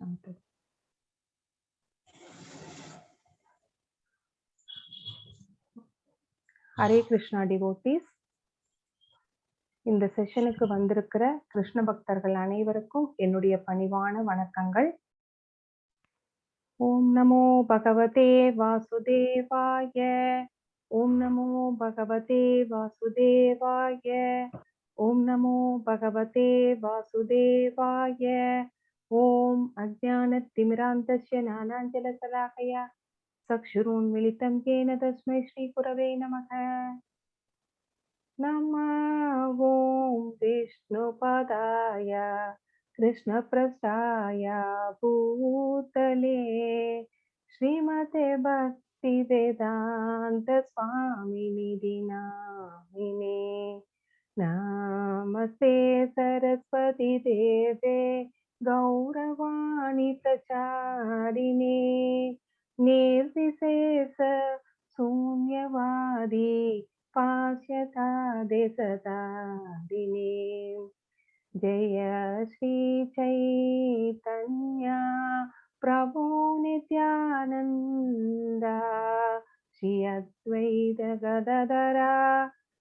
started. Hare Krishna devotees. இந்த செஷனுக்கு வந்திருக்கிற கிருஷ்ண பக்தர்கள் அனைவருக்கும் என்னுடைய பணிவான வணக்கங்கள். ஓம் நமோ பகவதே வாசுதேவாய. ஓம் நமோ பகவதே வாசுதேவாய. ஓம் நமோ பகவதே வாசுதேவாய. ஓம் அஜ்ஞானத்திமிராந்தஸ்ய ஞானாஞ்சலசலாகயா சக்ஷுரோன்மிலிதம் येन तस्मै श्रीगुरवे नमः. नमः ओं विष्णुपदाय कृष्णप्रसाय भूतले श्रीमते भक्तिवेदान्त स्वामिनिधि नामिने. नमस्ते सरस्वती देवे गौरवाणी प्रचारिणे निर्विशेष शून्यवादी पाश्यता देशतारिणे. जय श्री चैतन्य प्रभु नित्यानंद श्री अद्वैत गदाधर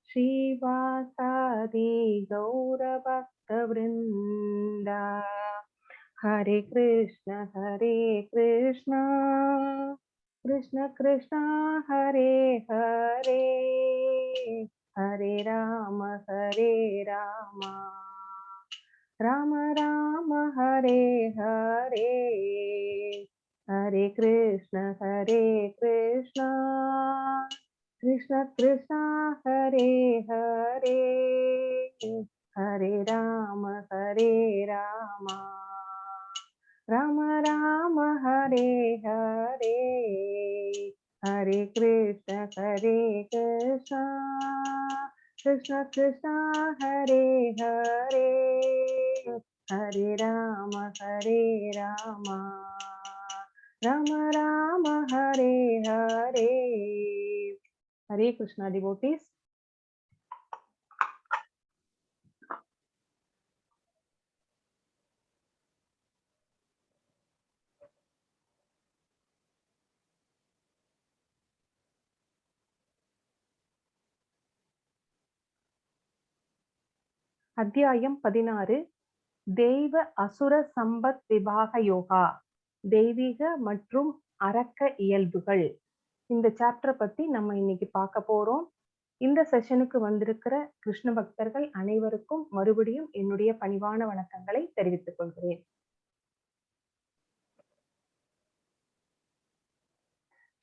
श्रीवासादि गौरभक्तवृंद. हरे कृष्ण कृष्ण कृष्ण हरे हरे हरे राम राम राम हरे हरे. हरे कृष्ण कृष्ण कृष्ण हरे हरे हरे राम राम राम हरे हरे. हरे कृष्ण कृष्ण कृष्ण हरे हरे हरे राम राम राम हरे हरे. हरे कृष्णा डिवोटीज. அத்தியாயம் 16 தெய்வ அசுர சம்பத் விபாக யோகா, தெய்வீக மற்றும் அரக்க இயல்புகள். இந்த சாப்டரை பத்தி நம்ம இன்னைக்கு பார்க்க போறோம். இந்த செஷனுக்கு வந்திருக்கிற கிருஷ்ண பக்தர்கள் அனைவருக்கும் மறுபடியும் என்னுடைய பணிவான வணக்கங்களை தெரிவித்துக் கொள்கிறேன்.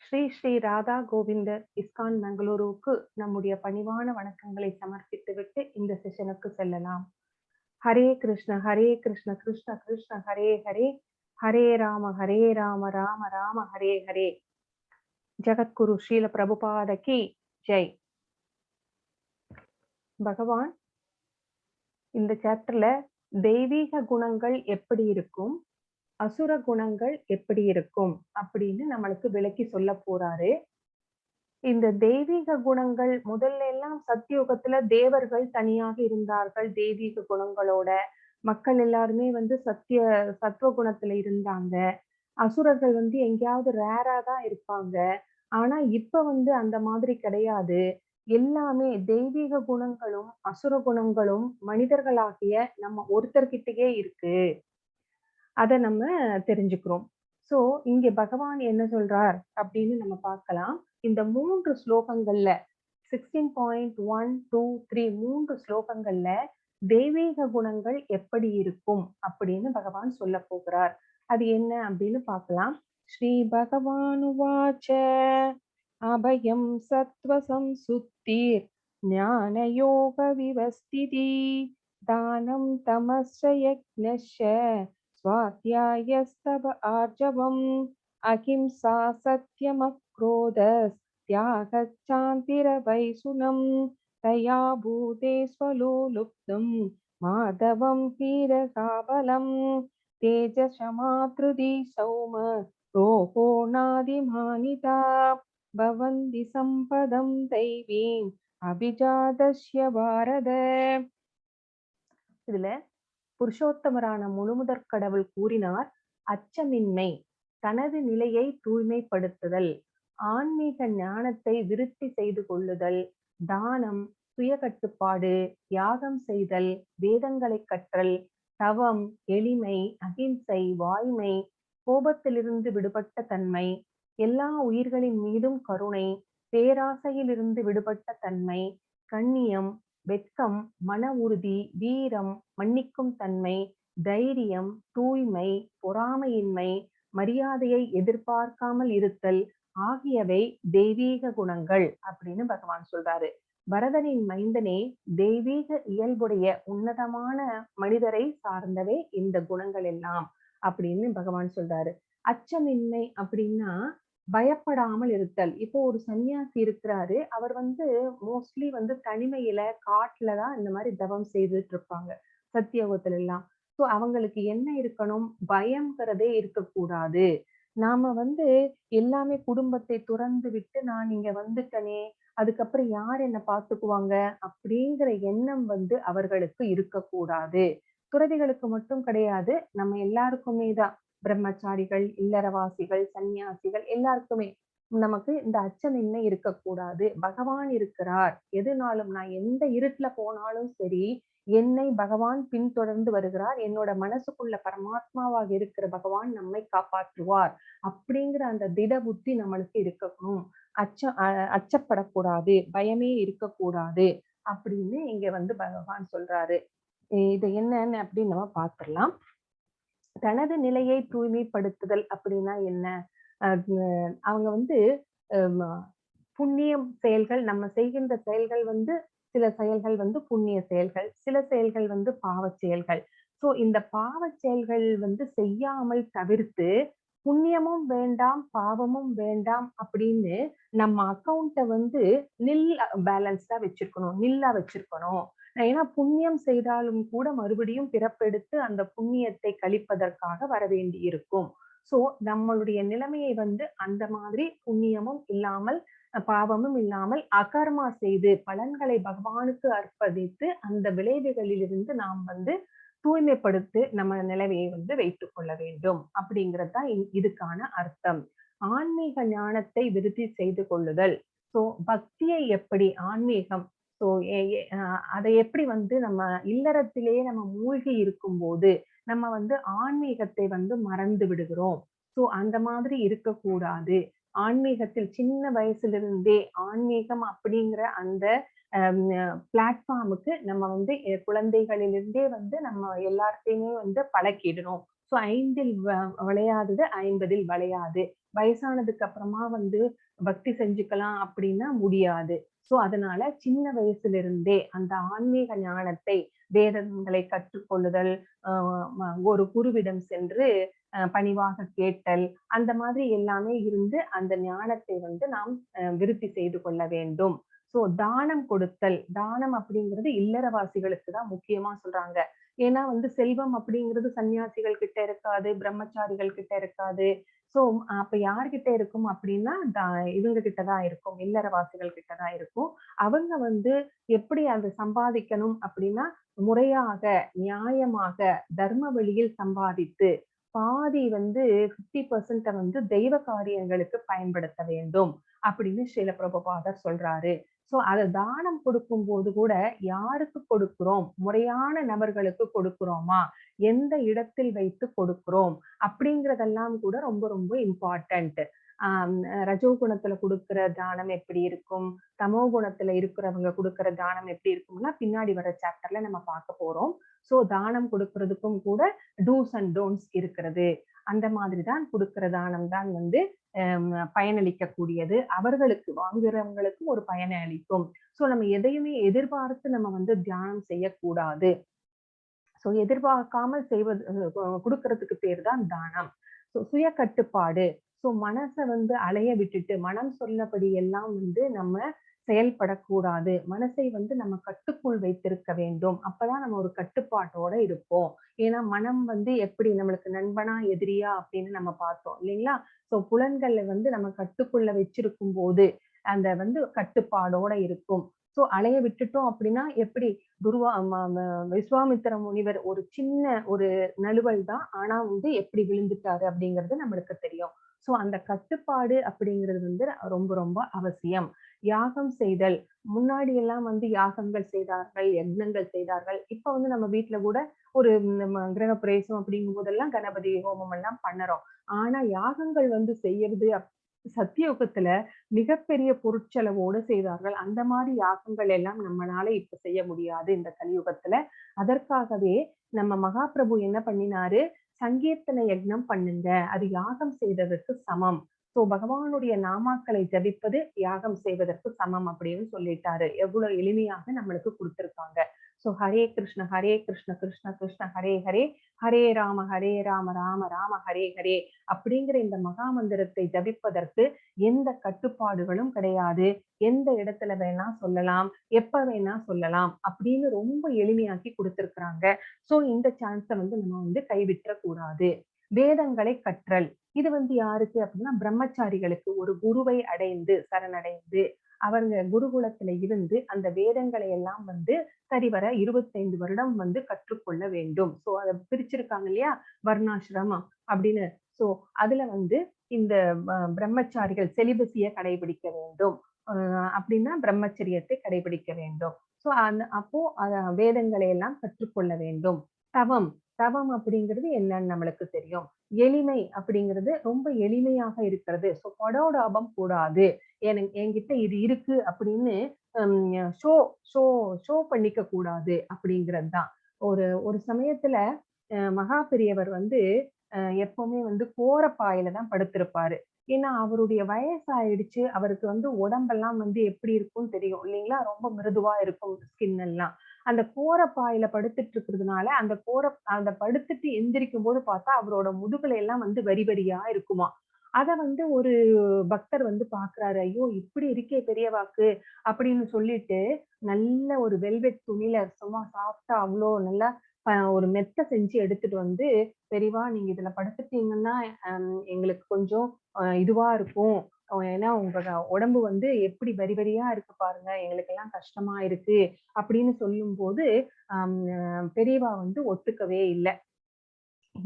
ஸ்ரீ ஸ்ரீ ராதா கோவிந்தர் இஸ்கான் பெங்களூருக்கு நம்முடைய பணிவான வணக்கங்களை சமர்ப்பித்துவிட்டு இந்த செஷனுக்கு செல்லலாம். ஹரே கிருஷ்ண கிருஷ்ண கிருஷ்ண ஹரே ஹரே ஹரே ராம ராம ராம ஹரே ஹரே. ஜகத்குரு ஸ்ரீல பிரபுபாத கி ஜெய். பகவான் இந்த சாப்டர்ல தெய்வீக குணங்கள் எப்படி இருக்கும், அசுர குணங்கள் எப்படி இருக்கும் அப்படின்னு நம்மளுக்கு விளக்கி சொல்ல போறாரு. இந்த தெய்வீக குணங்கள் முதல்ல எல்லாம் சத்தியுகத்துல தேவர்கள் தனியாக இருந்தார்கள். தெய்வீக குணங்களோட மக்கள் எல்லாருமே சத்துவ குணத்துல இருந்தாங்க. அசுரர்கள் எங்கேயாவது ரேரா தான் இருப்பாங்க. ஆனா இப்ப அந்த மாதிரி கிடையாது. எல்லாமே தெய்வீக குணங்களும் அசுர குணங்களும் மனிதர்களாகிய நம்ம ஒருத்தர்கிட்டயே இருக்கு. அத நம்ம தெரிஞ்சுக்கிறோம். சோ இங்க பகவான் என்ன சொல்றார் அப்படின்னு நம்ம பார்க்கலாம். இந்த 3 ஸ்லோகங்கள்ல 16.1, 2, 3 3 ஸ்லோகங்கள்ல தெய்வீக குணங்கள் எப்படி இருக்கும் அப்படின்னு பகவான் சொல்ல போகிறார். அது என்ன அப்படின்னு பார்க்கலாம். ஸ்ரீ பகவான் வாச்ச அபயம் சத்வ சம்சுத்திர் ஞான யோக விவஸ்திதி தானம் தமஸ்ய யக்ஞஸ்ய स्वाध्यायस्तव आर्जवम् अहिंसा सत्यमक्रोधस् त्यागश्चान्तिरवैसुनम् तया भूते स्वलोलुप्तम् माधवम् हीरसाबलम् तेजशमातृदि सौम रोहो नादिमानिता भवन्ति सम्पदम् दैवीम् अभिजातस्य भारत. இதுல புருஷோத்தமரான முழுமுதற் கடவுள் கூறினார், அச்சமின்மை, தனது நிலையை தூய்மைப்படுத்துதல், ஆன்மீக ஞானத்தை விருத்தி செய்து கொள்ளுதல், தானம், சுய கட்டுப்பாடு, யாகம் செய்தல், வேதங்களை கற்றல், தவம், எளிமை, அகிம்சை, வாய்மை, கோபத்திலிருந்து விடுபட்ட தன்மை, எல்லா உயிர்களின் மீதும் கருணை, பேராசையிலிருந்து விடுபட்ட தன்மை, கண்ணியம், வெட்கம், மன உறுதி, வீரம், மன்னிக்கும் தன்மை, தைரியம், தூய்மை, பொறாமையின்மை, மரியாதையை எதிர்பார்க்காமல் இருத்தல் ஆகியவை தெய்வீக குணங்கள் அப்படின்னு பகவான் சொல்றாரு. பரதனின் மைந்தனே, தெய்வீக இயல்புடைய உன்னதமான மனிதரை சார்ந்தவே இந்த குணங்கள் எல்லாம் அப்படின்னு பகவான் சொல்றாரு. அச்சமின்மை அப்படின்னா பயப்படாமல் இருத்தல். இப்போ ஒரு சன்னியாசி இருக்கிறாரு. அவர் மோஸ்ட்லி தனிமையில காட்டுல தான் இந்த மாதிரி தவம் செய்துட்டு இருப்பாங்க. சத்தியோகத்துல எல்லாம். சோ அவங்களுக்கு என்ன இருக்கணும்? பயம்ங்கிறதே இருக்கக்கூடாது. நாம எல்லாமே குடும்பத்தை துறந்து விட்டு நான் இங்க வந்துட்டனே, அதுக்கப்புறம் யார் என்ன பார்த்துக்குவாங்க அப்படிங்கிற எண்ணம் அவர்களுக்கு இருக்கக்கூடாது. துறவிகளுக்கு மட்டும் கிடையாது. நம்ம எல்லாருக்குமே தான். பிரம்மச்சாரிகள், இல்லறவாசிகள், சன்னியாசிகள் எல்லாருக்குமே நமக்கு இந்த அச்சமின்மை இருக்கக்கூடாது. பகவான் இருக்கிறார். எதுனாலும் நான் எந்த இருட்டுல போனாலும் சரி, என்னை பகவான் பின்தொடர்ந்து வருகிறார். என்னோட மனசுக்குள்ள பரமாத்மாவாக இருக்கிற பகவான் நம்மை காப்பாற்றுவார். அப்படிங்கிற அந்த திட புத்தி நம்மளுக்கு இருக்கணும். அச்சப்படக்கூடாது, பயமே இருக்கக்கூடாது அப்படின்னு இங்க பகவான் சொல்றாரு. இது என்னன்னு அப்படின்னு நம்ம பார்த்திடலாம். தனது நிலையை தூய்மைப்படுத்துதல் அப்படின்னா என்ன? அவங்க புண்ணியம் செயல்கள், நம்ம செய்கின்ற செயல்கள் சில செயல்கள் புண்ணிய செயல்கள், சில செயல்கள் பாவச் செயல்கள். சோ இந்த பாவச் செயல்கள் செய்யாமல் தவிர்த்து, புண்ணியமும் வேண்டாம், பாவமும் வேண்டாம் அப்படின்னு நம்ம அக்கவுண்ட நில் பேலன்ஸ்டா வச்சிருக்கணும், நில்லா வச்சிருக்கணும். ஏன்னா புண்ணியம் செய்தாலும் கூட மறுபடியும் பிறப்பெடுத்து அந்த புண்ணியத்தை கழிப்பதற்காக வர வேண்டி இருக்கும். சோ நம்மளுடைய நிலைமையை அந்த மாதிரி புண்ணியமும் இல்லாமல் பாவமும் இல்லாமல் அகர்மா செய்து பலன்களை பகவானுக்கு அர்ப்பணித்து அந்த விளைவுகளிலிருந்து நாம் தூய்மைப்படுத்தி நம்ம நிலைமையை வைத்துக் கொள்ள வேண்டும் அப்படிங்கிறது தான் இதுக்கான அர்த்தம். ஆன்மீக ஞானத்தை விருத்தி செய்து கொள்ளுதல். சோ பக்தியை எப்படி ஆன்மீகம் சோ அதை எப்படி நம்ம இல்லறத்திலேயே நம்ம மூழ்கி இருக்கும் போது நம்ம ஆன்மீகத்தை மறந்து விடுகிறோம். சோ அந்த மாதிரி இருக்கக்கூடாது. ஆன்மீகத்தில் சின்ன வயசுல ஆன்மீகம் அப்படிங்கிற அந்த பிளாட்ஃபார்முக்கு நம்ம குழந்தைகளிலிருந்தே நம்ம எல்லார்த்தையுமே பழக்கிடணும். சோ 5ல் விளையாதது 50ல் வளையாது. வயசானதுக்கு அப்புறமா பக்தி செஞ்சுக்கலாம் அப்படின்னா முடியாது. சோ அதனால சின்ன வயசுல இருந்தே அந்த ஆன்மீக ஞானத்தை, வேதங்களை கற்றுக்கொள்ளுதல், ஒரு குருவிடம் சென்று பணிவாக கேட்டல், அந்த மாதிரி எல்லாமே இருந்து அந்த ஞானத்தை நாம் விருத்தி செய்து கொள்ள வேண்டும். சோ தானம் கொடுத்தல். தானம் அப்படிங்கிறது இல்லறவாசிகளுக்கு தான் முக்கியமா சொல்றாங்க. ஏன்னா செல்வம் அப்படிங்கிறது சன்னியாசிகள் கிட்ட இருக்காது, பிரம்மச்சாரிகள் கிட்ட இருக்காது. சோ அப்ப யார்கிட்ட இருக்கும் அப்படின்னா இவங்க கிட்டதான் இருக்கும், இல்லறவாசிகள் கிட்டதான் இருக்கும். அவங்க எப்படி அதை சம்பாதிக்கணும் அப்படின்னா முறையாக, நியாயமாக, தர்ம வழியில் சம்பாதித்து பாதி 50% தெய்வ காரியங்களுக்கு பயன்படுத்த வேண்டும் அப்படின்னு ஸ்ரீல பிரபுபாதர் சொல்றாரு. சோ அத தானம் கொடுக்கும் போது கூட யாருக்கு கொடுக்கிறோம்? முறையான நபர்களுக்கு கொடுக்கிறோமா? எந்த இடத்தில் வைத்து கொடுக்கிறோம்? அப்படிங்கிறதெல்லாம் கூட ரொம்ப ரொம்ப இம்பார்ட்டன்ட். ரஜோ குணத்துல கொடுக்கிற தானம் எப்படி இருக்கும்? தமோ குணத்துல இருக்கிறவங்க கொடுக்கிற தானம் எப்படி இருக்கும்னா பின்னாடி வர சாப்டர்ல நம்ம பார்க்க போறோம். சோ தானம் கொடுக்கறதுக்கும் கூட டூஸ் அண்ட் டோன்ட்ஸ் இருக்கிறது. அந்த மாதிரிதான் கொடுக்கிற தானம் தான் பயனளிக்க கூடியது. அவர்களுக்கு வாங்குறவங்களுக்கும் ஒரு பயனை அளிக்கும். சோ நம்ம எதையுமே எதிர்பார்த்து நம்ம தியானம் செய்யக்கூடாது. சோ எதிர்பார்க்காமல் செய்வது கொடுக்கறதுக்கு பேர் தான் தானம். சுய கட்டுப்பாடு. சோ மனச அலைய விட்டுட்டு மனம் சொல்லபடி எல்லாம் நம்ம செயல்படக்கூடாது. மனசை நம்ம கட்டுக்குள் வைத்திருக்க வேண்டும். அப்பதான் நம்ம ஒரு கட்டுப்பாட்டோட இருப்போம். ஏன்னா மனம் எப்படி நம்மளுக்கு நண்பனா எதிரியா அப்படின்னு நம்ம பார்த்தோம் இல்லைங்களா? சோ புலன்களை நம்ம கட்டுக்குள்ள வச்சிருக்கும் போது அந்த கட்டுப்பாடோட இருக்கும். சோ அலைய விட்டுட்டோம் அப்படின்னா எப்படி துருவா விஸ்வாமித்திர முனிவர் ஒரு சின்ன ஒரு நழுவல் தான். ஆனா வந்து எப்படி விழுந்துட்டாரு அப்படிங்கிறது நம்மளுக்கு தெரியும். சோ அந்த கட்டுப்பாடு அப்படிங்கிறது வந்து ரொம்ப ரொம்ப அவசியம். யாகம் செய்தல். முன்னாடி எல்லாம் வந்து யாகங்கள் செய்தார்கள், யக்னங்கள் செய்தார்கள். இப்ப வந்து நம்ம வீட்ல கூட ஒரு நம்ம கிரகப்பிரவேசம் அப்படிங்கும் போதெல்லாம் கணபதி ஹோமம் எல்லாம் பண்ணறோம். ஆனா யாகங்கள் வந்து செய்யறது சத்தியுகத்துல மிகப்பெரிய பொருட்செலவோடு செய்தார்கள். அந்த மாரி யாகங்கள் எல்லாம் நம்மனால இப்ப செய்ய முடியாது இந்த கலியுகத்துல. அதற்காகவே நம்ம மகாபிரபு என்ன பண்ணினாரு, சங்கீர்த்தன யக்ஞம் பண்ணுங்க. அது யாகம் செய்ததற்கு சமம். சோ பகவானுடைய நாமாக்களை ஜபிப்பது யாகம் செய்வதற்கு சமம் அப்படின்னு சொல்லிட்டாரு. எவ்வளவு எளிமையாக நம்மளுக்கு குடுத்திருக்காங்க. சோ ஹரே கிருஷ்ண ஹரே கிருஷ்ண கிருஷ்ண கிருஷ்ண ஹரே ஹரே, ஹரே ராம ராம ராம ஹரே ஹரே அப்படிங்கிற இந்த மகா மந்திரத்தை ஜபிப்பதற்கு எந்த கட்டுப்பாடுகளும் கிடையாது. எந்த இடத்துல வேணா சொல்லலாம், எப்ப வேணா சொல்லலாம் அப்படின்னு ரொம்ப எளிமையாக்கி குடுத்திருக்கிறாங்க. சோ இந்த சான்ஸ வந்து நம்ம வந்து கைவிட்றக் கூடாது. வேதங்களை கற்றல். இது வந்து யாருக்கு அப்படின்னா பிரம்மச்சாரிகளுக்கு ஒரு குருவை அடைந்து சரணடைந்து அவங்க குருகுலத்துல இருந்து அந்த வேதங்களை எல்லாம் வந்து சரிவர 25 வருடம் வந்து கற்றுக்கொள்ள வேண்டும். சோ அத பிரிச்சிருக்காங்க இல்லையா? வர்ணாசிரமம் அப்படின்னு. சோ அதுல வந்து இந்த பிரம்மச்சாரிகள் செலிபஸிய கடைபிடிக்க வேண்டும். அப்படின்னா பிரம்மச்சரியத்தை கடைபிடிக்க வேண்டும். சோ அப்போ வேதங்களை எல்லாம் கற்றுக்கொள்ள வேண்டும். தவம். தவம் அப்படிங்கிறது என்னன்னு நம்மளுக்கு தெரியும். எளிமை அப்படிங்கிறது ரொம்ப எளிமையாக இருக்கிறது. சோ படோடாபம் கூடாது. என்கிட்ட இது இருக்கு அப்படின்னு ஷோ ஷோ ஷோ பண்ணிக்க கூடாது அப்படிங்கிறது தான். ஒரு ஒரு சமயத்துல மகா பெரியவர் வந்து எப்பவுமே வந்து கோரப்பாயில தான் படுத்திருப்பாரு. ஏன்னா அவருடைய வயசாயிடுச்சு. அவருக்கு வந்து உடம்பெல்லாம் வந்து எப்படி இருக்கும்னு தெரியும் இல்லைங்களா? ரொம்ப மிருதுவா இருக்கும் ஸ்கின் எல்லாம். அந்த கோரப்பாயில படுத்துட்டு இருக்கிறதுனால, அந்த படுத்துட்டு எந்திரிக்கும்போது பார்த்தா, அவரோட முதுகுல எல்லாம் வந்து வரி வரியா இருக்குமாம். அத வந்து ஒரு பக்தர் வந்து பார்க்கிறாரு. ஐயோ! இப்படி இருக்கே பெரியவாக்கு அப்படின்னு சொல்லிட்டு, நல்ல ஒரு வெல்வெட் துணியில சும்மா சாஃப்ட்டா அவ்ளோ நல்லா ஒரு மெத்த செஞ்சு எடுத்துட்டு வந்து, "பெரியவா நீங்க இதுல படுத்துட்டீங்கன்னா, எங்களுக்கு கொஞ்சம் இதுவா இருக்கும். ஏன்னா உங்க உடம்பு வந்து எப்படி வரி வரியா இருக்கு பாருங்க. எங்களுக்கெல்லாம் கஷ்டமா இருக்கு." அப்படின்னு சொல்லும்போது, அம் பெரியவா வந்து ஒத்துக்கவே இல்ல.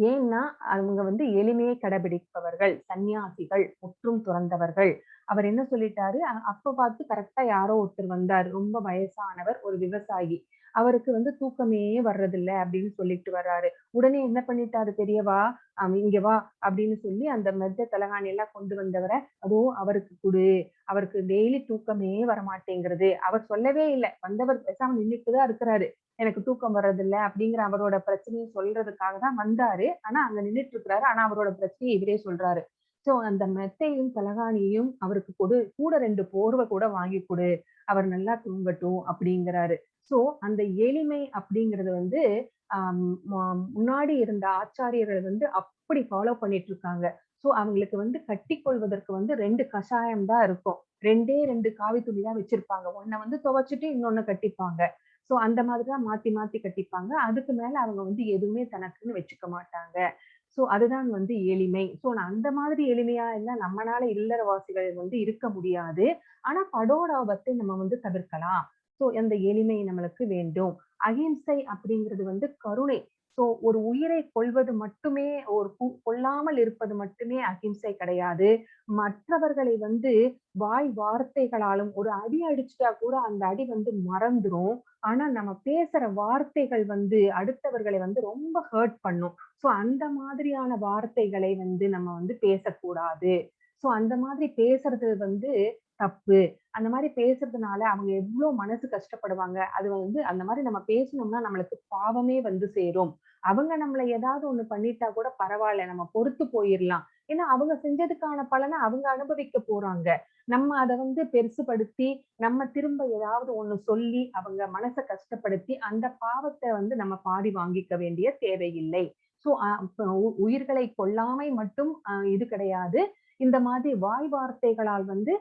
ஏன்னா, அவங்க வந்து எளிமையை கடைபிடிப்பவர்கள், சந்நியாசிகள், முற்றும் துறந்தவர்கள். அவர் என்ன சொல்லிட்டாரு, அப்ப பார்த்து கரெக்ட்டா யாரோ ஒருத்தர் வந்தாரு. ரொம்ப வயசானவர், ஒரு விவசாயி. அவருக்கு வந்து தூக்கமே வர்றதில்ல அப்படின்னு சொல்லிட்டு வர்றாரு. உடனே என்ன பண்ணிட்டாரு பெரியவா, "இங்க வா" அப்படின்னு சொல்லி அந்த மெத்த தலகாணி எல்லாம் கொண்டு வந்தவர, "அதோ அவருக்கு குடு. அவருக்கு டெய்லி தூக்கமே வரமாட்டேங்கிறது." அவர் சொல்லவே இல்ல. வந்தவர் பேசாம நின்னுட்டு தான் இருக்கிறாரு. எனக்கு தூக்கம் வர்றதில்ல அப்படிங்கிற அவரோட பிரச்சனைய சொல்றதுக்காக தான் வந்தாரு. ஆனா அங்க நின்னுட்டு இருக்கிறாரு. ஆனா அவரோட பிரச்சனைய இவரே சொல்றாரு. சோ அந்த மெத்தையும், தலகாணியும் அவருக்கு கொடு. கூட 2 போர்வ கூட வாங்கி குடு. அவர் நல்லா தூங்கட்டும் அப்படிங்கிறாரு. சோ அந்த எளிமை அப்படிங்கிறது வந்து அம் ம முன்னாடி இருந்த ஆச்சாரியர்கள் வந்து அப்படி ஃபாலோ பண்ணிட்டு இருக்காங்க. சோ அவங்களுக்கு வந்து கட்டிக்கொள்வதற்கு வந்து 2 கஷாயம் தான் இருக்கும். 2டே 2 காவி துணி தான் வச்சிருப்பாங்க. ஒண்ண வந்து துவைச்சுட்டு இன்னொன்னு கட்டிப்பாங்க. சோ அந்த மாதிரி தான் மாத்தி மாத்தி கட்டிப்பாங்க. அதுக்கு மேல அவங்க வந்து எதுவுமே தனக்குன்னு வச்சுக்க மாட்டாங்க. சோ அதுதான் வந்து எளிமை. சோ நான் அந்த மாதிரி எளிமையா எல்லாம் நம்மனால இல்லறவாசிகள் வந்து இருக்க முடியாது. ஆனா படோடாபத்தை நம்ம வந்து தவிர்க்கலாம். சோ அந்த எளிமை நம்மளுக்கு வேண்டும். அகிம்சை அப்படிங்கிறது வந்து கருணை. சோ ஒரு உயிரை கொல்வது மட்டுமே ஒரு கொல்லாமல் இருப்பது மட்டுமே அகிம்சை கிடையாது. மற்றவர்களை வந்து வாய் வார்த்தைகளாலும் ஒரு அடி அடிச்சுட்டா கூட அந்த அடி வந்து மறந்துரும். ஆனா நம்ம பேசுற வார்த்தைகள் வந்து அடுத்தவர்களை வந்து ரொம்ப ஹர்ட் பண்ணும். சோ அந்த மாதிரியான வார்த்தைகளை வந்து நம்ம வந்து பேசக்கூடாது. சோ அந்த மாதிரி பேசுறது வந்து தப்பு. அந்த மாரி பேசுறதுனால அவங்க எவ்ளோ மனசு கஷ்டப்படுவாங்க. அது வந்து அந்த மாரி நம்ம பேசினோம்னா நம்மளுக்கு பாவமே வந்து சேரும். அவங்க நம்மள ஏதாவது ஒண்ணு பண்ணிட்டா கூட பரவால்ல. நம்ம பொறுத்து போயிரலாம். ஏன்னா அவங்க செஞ்சதுக்கான பலன அவங்க அனுபவிக்க போறாங்க. நம்ம அத வந்து பெருசுபடுத்தி, நம்ம திரும்ப ஏதாவது ஒண்ணு சொல்லி, அவங்க மனச கஷ்டப்படுத்தி, அந்த பாவத்த வந்து நம்ம பாடி வாங்கிக்க வேண்டிய தேவையில்லை. ஸோ, உயிர்களை கொல்லாமை மட்டும் இது கிடையாது. இந்த மாதிரி வாய் வார்த்தைகளால் வந்து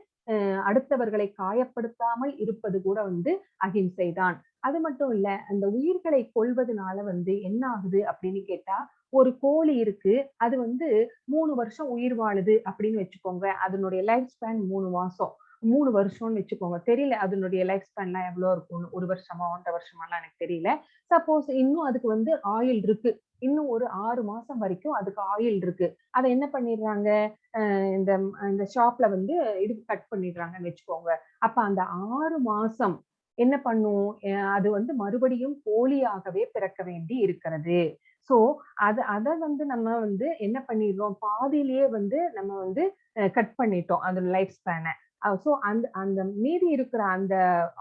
அடுத்தவர்களை காயப்படுத்தாமல் இருப்பது கூட வந்து அகிம்சை தான். அது மட்டும் இல்ல, அந்த உயிர்களை கொல்வதனால வந்து என்ன ஆகுது அப்படின்னு கேட்டா, ஒரு கோழி இருக்கு. அது வந்து 3 வருஷம் உயிர் வாழுது அப்படின்னு வச்சுக்கோங்க. அதனுடைய லைஃப் ஸ்பேன் 3 மாசம். 3 வருஷம்னு வச்சுக்கோங்க. தெரியல அதனுடைய லைஃப் ஸ்பேன்லாம் எவ்வளோ இருக்கும்னு. 1 வருஷமா, 1½ வருஷமாலாம் எனக்கு தெரியல. சப்போஸ் இன்னும் அதுக்கு வந்து ஆயுள் இருக்கு. இன்னும் ஒரு 6 மாசம் வரைக்கும் அதுக்கு ஆயுள் இருக்கு. அத என்ன பண்ணிடுறாங்க, இந்த இந்த ஷாப்ல வந்து இது கட் பண்ணிடுறாங்கன்னு வச்சுக்கோங்க. அப்ப அந்த 6 மாசம் என்ன பண்ணும்? அது வந்து மறுபடியும் கோழியாகவே பிறக்க வேண்டி இருக்கிறது. ஸோ அத அத வந்து நம்ம வந்து என்ன பண்ணிடுறோம், பாதியிலேயே வந்து நம்ம வந்து கட் பண்ணிட்டோம். அதோட லைஃப் ஸ்பேன. ஸோ அந்த அந்த மீதி இருக்கிற அந்த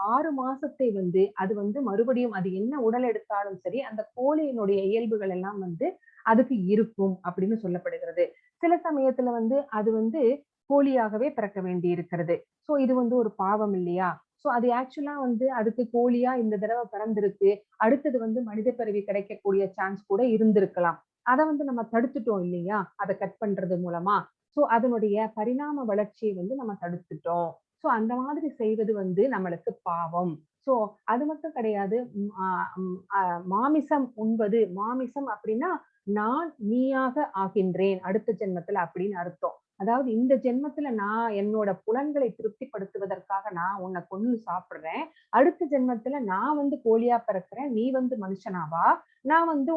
6 மாசத்தை வந்து அது வந்து மறுபடியும் அது என்ன உடல் எடுத்தாலும் சரி, அந்த கோழியினுடைய இயல்புகள் எல்லாம் வந்து அதுக்கு இருக்கும் அப்படின்னு சொல்லப்படுகிறது. சில சமயத்துல வந்து அது வந்து கோழியாகவே பிறக்க வேண்டி இருக்கிறது. ஸோ இது வந்து ஒரு பாவம் இல்லையா? ஸோ அது ஆக்சுவலா வந்து அதுக்கு கோழியா இந்த தடவ பிறந்திருக்கு. அடுத்தது வந்து மனித பிறவி கிடைக்கக்கூடிய சான்ஸ் கூட இருந்திருக்கலாம். அத வந்து நம்ம தடுத்துட்டோம் இல்லையா? அத கட் பண்றது மூலமா. ஸோ அதனுடைய பரிணாம வளர்ச்சிய வந்து நம்ம தடுத்துட்டோம். ஸோ அந்த மாதிரி செய்வது வந்து நம்மளுக்கு பாவம். ஸோ அது மட்டும் கிடையாது. ம் அ ம் அ மாமிசம் உண்பது மாமிசம் அப்டின்னா, நான் நீயாக ஆகின்றேன் அடுத்த ஜென்மத்துல அப்படின்னு அர்த்தம். அதாவது இந்த ஜென்மத்துல நான் என்னோட புலன்களை திருப்திப்படுத்துவதற்காக நான் உன்ன கொன்னு சாப்பிடுறேன். அடுத்த ஜென்மத்துல நான் வந்து கோழியா பிறக்கிறேன். நீ வந்து மனுஷனா வா. நான் வந்து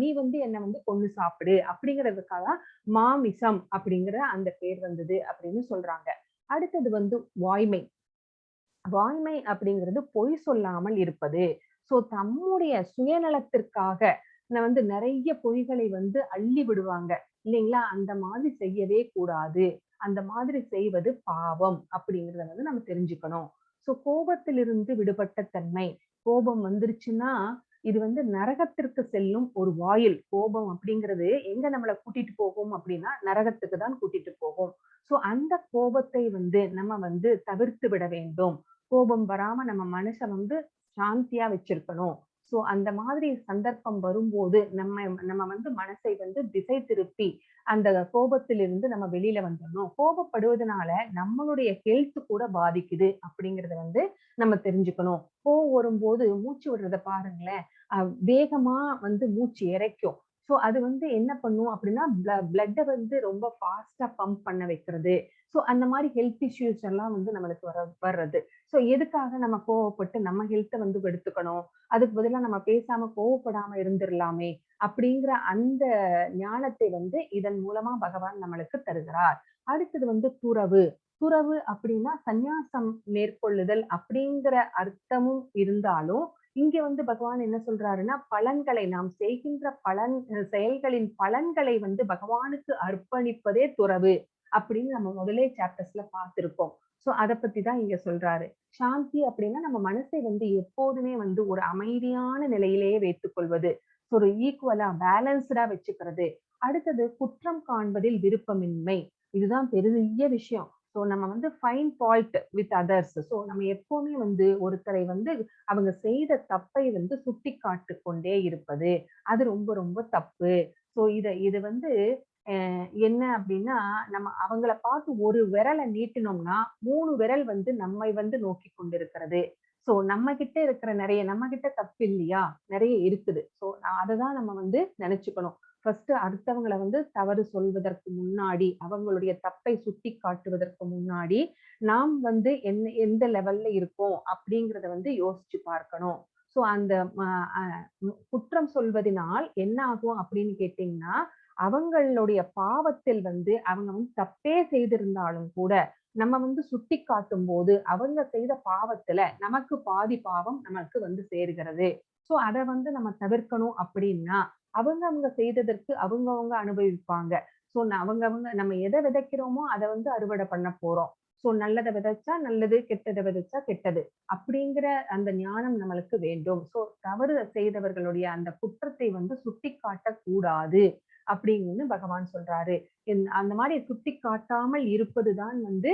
நீ வந்து என்ன வந்து கொன்னு சாப்பிடு அப்படிங்கிறதுக்காக மாமிசம் அப்படிங்கிற அந்த பேர் வந்தது அப்படின்னு சொல்றாங்க. அடுத்தது வந்து வாய்மை. வாய்மை அப்படிங்கிறது பொய் சொல்லாமல் இருப்பது. சோ தம்முடைய சுயநலத்திற்காக வந்து நெறைய பொய்களை வந்து அள்ளி விடுவாங்க. இல்லைங்களா? அந்த மாதிரி செய்யவே கூடாது. அந்த மாதிரி செய்வது பாவம் அப்படிங்கிறத வந்து நம்ம தெரிஞ்சுக்கணும். சோ கோபத்திலிருந்து விடுபட்ட தன்மை. கோபம் வந்துருச்சுன்னா, இது வந்து நரகத்திற்கு செல்லும் ஒரு வாயில். கோபம் அப்படிங்கிறது எங்க நம்மள கூட்டிட்டு போகும் அப்படின்னா, நரகத்துக்கு தான் கூட்டிட்டு போகும். சோ அந்த கோபத்தை வந்து நம்ம வந்து தவிர்த்து விட வேண்டும். கோபம் வராம நம்ம மனச வந்து சாந்தியா வச்சிருக்கணும். சோ அந்த மாதிரி சந்தர்ப்பம் வரும்போது, நம்ம நம்ம வந்து மனசை வந்து திசை திருப்பி, அந்த கோபத்திலிருந்து நம்ம வெளியில வந்துரணும். கோபப்படுவதனால நம்மளுடைய ஹெல்த் கூட பாதிக்குது அப்படிங்கிறத வந்து நம்ம தெரிஞ்சுக்கணும். கோவம் வரும்போது மூச்சு விடுறத பாருங்களேன். அ வேகமா வந்து மூச்சு இரைக்கும். சோ அது வந்து என்ன பண்ணும் அப்படின்னா, பிளட்ட வந்து ரொம்ப ஃபாஸ்ட்டா பம்ப் பண்ண வைக்கிறது. சோ அந்த மாரி ஹெல்த் இஷ்யூஸ் எல்லாம் வந்து நம்மளுக்கு வர்றது. சோ எதுக்காக நம்ம கோவப்பட்டு நம்ம ஹெல்த்த வந்து கெடுத்துக்கணும்? அதுக்கு பதிலா நம்ம பேசாம கோவப்படாம இருந்துரலாமே! அப்படிங்கிற அந்த ஞானத்தை வந்து இதன் மூலமா பகவான் நம்மளுக்கு தருகிறார். அடுத்தது வந்து துறவு. துறவு அப்படின்னா சந்நியாசம் மேற்கொள்ளுதல் அப்படிங்கிற அர்த்தமும் இருந்தாலும், இங்க வந்து பகவான் என்ன சொல்றாருன்னா, பலன்களை நாம் செய்கின்ற செயல்களின் பலன்களை வந்து பகவானுக்கு அர்ப்பணிப்பதே துறவு. அப்படின்னு நம்ம முதலே சாப்டர்ஸ்ல பார்த்திருப்போம். சோ அத பத்தி தான் இங்க சொல்றாரு. சாந்தி அப்படின்னா நம்ம மனசை வந்து எப்போதுமே வந்து ஒரு அமைதியான நிலையிலேயே வைத்துக் கொள்வது. ஒரு ஈக்குவலா பேலன்ஸ்டா வச்சுக்கிறது. அடுத்தது குற்றம் காண்பதில் விருப்பமின்மை. இதுதான் பெரிய விஷயம். சோ நம்ம வந்து find fault with others. So நம்ம எப்பவுமே வந்து ஒருத்தரை வந்து அவங்க செய்த தப்பை வந்து சுட்டிக்காட்டிக் கொண்டே இருப்பது. அது ரொம்ப ரொம்ப தப்பு. சோ இது வந்து என்ன அப்டின்னா, நம்ம அவங்கள பார்த்து ஒரு விரல நீட்டுனோம்னா, 3 விரல் வந்து நம்மை வந்து நோக்கிக் கொண்டிருக்கிறது. சோ நம்ம கிட்ட இருக்கிற நம்ம கிட்ட தப்பு இல்லையா? நெறைய இருக்குது. சோ அததான் நம்ம வந்து நெனச்சுக்கணும். ஃபர்ஸ்ட்டு அடுத்தவங்கள வந்து தவறு சொல்வதற்கு முன்னாடி, அவங்களுடைய தப்பை சுட்டிக்காட்டுவதற்கு முன்னாடி, நாம் வந்து எந்த லெவல்ல இருக்கோம் அப்டிங்கிறத வந்து யோசிச்சு பார்க்கணும். சோ அந்த ம அ குற்றம் சொல்வதினால் என்ன ஆகும் அப்டின்னு கேட்டீங்கன்னா, அவங்களுடைய பாவத்தில் வந்து அவங்க வந்து தப்பே செய்திருந்தாலும் கூட, நம்ம வந்து சுட்டிக்காட்டும்போது, அவங்க செய்த பாவத்துல நமக்கு பாதி பாவம் நமக்கு வந்து சேருகிறது. சோ அத வந்து நம்ம தவிர்க்கணும் அப்படின்னா, அவங்க செய்ததற்கு அவங்கவங்க அனுபவிப்பாங்க. சோ அவங்கவங்க நம்ம எத விதைக்கிறோமோ, அத வந்து அறுவடை பண்ண போறோம். சோ நல்லத விதைச்சா நல்லது, கெட்டத விதைச்சா கெட்டது. அப்படிங்கிற அந்த ஞானம் நம்மளுக்கு வேண்டும். சோ தவறு செய்தவர்களுடைய அந்த குற்றத்தை வந்து சுட்டிக்காட்டக் கூடாது. அப்படின்னு பகவான் சொல்றாரு. அந்த மாரி சுட்டிக்காட்டாமல் இருப்பதுதான் வந்து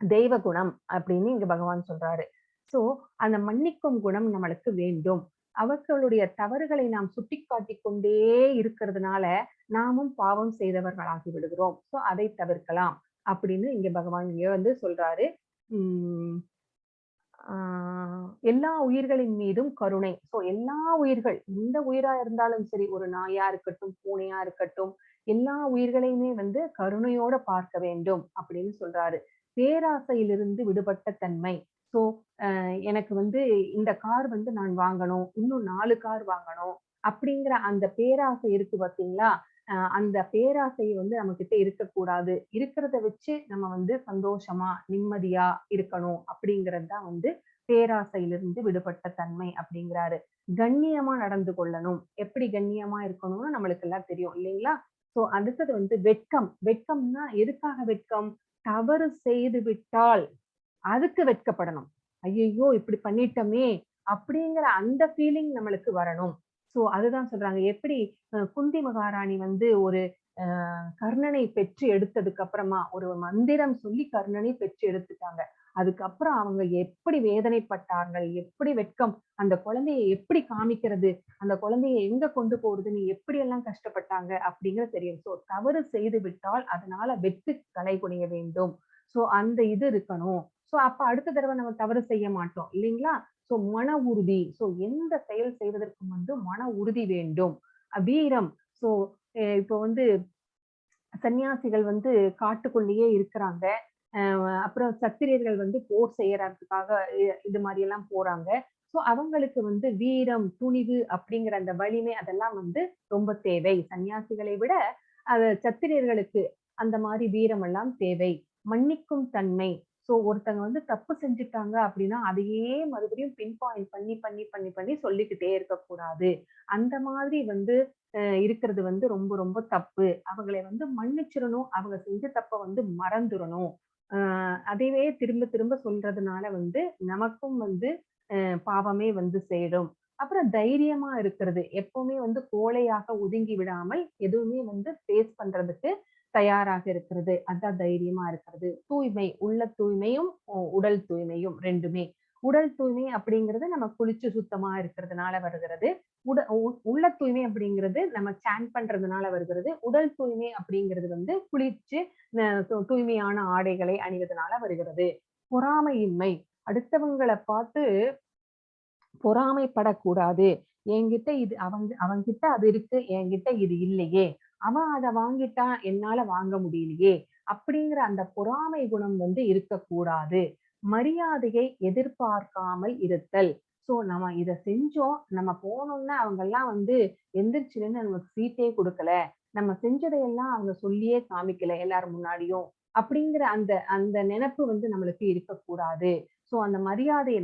தெய்வ குணம் அப்படின்னு இங்க பகவான் சொல்றாரு. சோ அந்த மன்னிக்கும் குணம் நம்மளுக்கு வேண்டும். அவர்களுடைய தவறுகளை நாம் சுட்டிக்காட்டிக் கொண்டே இருக்கிறதுனால, நாமும் பாவம் செய்தவர்களாகி விடுகிறோம். சோ அதை தவிர்க்கலாம். அப்படின்னு இங்க பகவான் இங்க வந்து சொல்றாரு. உம் ஆ எல்லா உயிர்களின் மீதும் கருணை. சோ எல்லா உயிர்கள், எந்த உயிரா இருந்தாலும் சரி, ஒரு நாயா இருக்கட்டும், பூனையா இருக்கட்டும், எல்லா உயிர்களையுமே வந்து கருணையோட பார்க்க வேண்டும் அப்படின்னு சொல்றாரு. பேராசையிலிருந்து விடுபட்ட தன்மை. சோ எனக்கு வந்து இந்த கார் வந்து நான் வாங்கணும். இன்னும் 4 கார் வாங்கணும். அப்படிங்கிற அந்த பேராசை இருக்கு பார்த்தீங்களா? அந்த பேராசை வந்து நம்மகிட்ட இருக்கக்கூடாது. இருக்கிறத வச்சு நம்ம வந்து சந்தோஷமா, நிம்மதியா இருக்கணும். அப்படிங்கிறது தான் வந்து பேராசையிலிருந்து விடுபட்ட தன்மை அப்படிங்கிறாரு. கண்ணியமா நடந்து கொள்ளணும். எப்படி கண்ணியமா இருக்கணும்னு நம்மளுக்கு எல்லாம் தெரியும் இல்லைங்களா? சோ அடுத்தது வந்து வெட்கம். வெட்கம்னா எதுக்காக வெட்கம்? தவறு செய்து விட்டால் அதுக்கு வெட்கப்படணும். ஐயையோ! இப்படி பண்ணிட்டோமே! அப்படிங்கிற அந்த ஃபீலிங் நம்மளுக்கு வரணும். சோ அதுதான் சொல்றாங்க. எப்படி குந்தி மகாராணி வந்து ஒரு கர்ணனை பெற்று எடுத்ததுக்கு அப்புறமா, ஒரு மந்திரம் சொல்லி கர்ணனை பெற்று எடுத்துட்டாங்க. அதுக்கப்புறம் அவங்க எப்படி வேதனைப்பட்டார்கள்? எப்படி வெட்கம்? அந்த குழந்தைய எப்படி காமிக்கிறது? அந்த குழந்தைய எங்க கொண்டு போறதுன்னு எப்படியெல்லாம் கஷ்டப்பட்டாங்க? அப்படிங்கிறது தெரியும். சோ தவறு செய்து விட்டால் அதனால வெட்கி தலைகுனிய வேண்டும். சோ அந்த இது இருக்கணும். சோ அப்ப அடுத்த தடவ நம்ம தவறு செய்ய மாட்டோம் இல்லைங்களா? சோ மன உறுதி. சோ எந்த செயல் செய்வதற்கும் வந்து மன உறுதி வேண்டும். வீரம். சோ இப்போ வந்து சன்னியாசிகள் வந்து காட்டுக்குள்ளேயே இருக்கிறாங்க. அ அப்புறம் சத்திரியர்கள் வந்து போர் செய்யறதுக்காக இது மாரி எல்லாம் போறாங்க. சோ அவங்களுக்கு வந்து வீரம், துணிவு அப்படிங்கிற அந்த வலிமை அதெல்லாம் வந்து ரொம்ப தேவை. சன்னியாசிகளை விட சத்திரியர்களுக்கு அந்த மாரி வீரம் எல்லாம் தேவை. மன்னிக்கும் தன்மை. சோ ஒருத்தங்க வந்து தப்பு செஞ்சுட்டாங்க அப்படின்னா, அதையே மறுபடியும் பின் பாயிண்ட் பண்ணி சொல்லிக்கிட்டே இருக்கக்கூடாது. அந்த மாதிரி வந்து இருக்கிறது வந்து ரொம்ப ரொம்ப தப்பு. அவங்களை வந்து மன்னிச்சிரணும். அவங்க செஞ்ச தப்ப வந்து மறந்துறணும். அ அதையே திரும்ப திரும்ப சொல்றதுனால வந்து நமக்கும் வந்து பாவமே வந்து சேரும். அப்புறம் தைரியமா இருக்கிறது. எப்பவுமே வந்து கோழையாக ஒதுங்கி விடாமல், எதுவுமே வந்து ஃபேஸ் பண்றதுக்கு தயாராக இருக்கிறது. அதான் தைரியமா இருக்கிறது. தூய்மை, உள்ள தூய்மையும், உடல் தூய்மையும் 2மே. உடல் தூய்மை அப்படிங்கிறது நம்ம குளிச்சு சுத்தமா இருக்கிறதுனால வருகிறது. உள்ள தூய்மை அப்படிங்கிறது நம்ம சாண்ட் பண்றதுனால வருகிறது. உடல் தூய்மை அப்படிங்கிறது வந்து குளிச்சு தூய்மையான ஆடைகளை அணிவதனால வருகிறது. பொறாமையின்மை. அடுத்தவங்கள பார்த்து பொறாமைப்படக்கூடாது. என்கிட்ட இது அவன்கிட்ட அது இருக்கு, என்கிட்ட இது இல்லையே. அவன் அத வாங்கிட்டான், என்னால வாங்க முடியலையே. அப்படிங்கிற அந்த பொறாமை குணம் வந்து இருக்கக்கூடாது. மரியாதையை எதிர்பார்க்காமல் இருத்தல். சோ நம்ம இத செஞ்சோம். நம்ம போனோம்னா அவங்கெல்லாம் வந்து எந்திரிச்சு நின்னு நமக்கு சீட்டே குடுக்கல. நம்ம செஞ்சதையெல்லாம் அவங்க சொல்லியே காமிக்கல எல்லார் முன்னாடியும். அப்படிங்கிற அந்த அந்த நெனப்பு வந்து நம்மளுக்கு இருக்கக்கூடாது. சோ அந்த மரியாதைய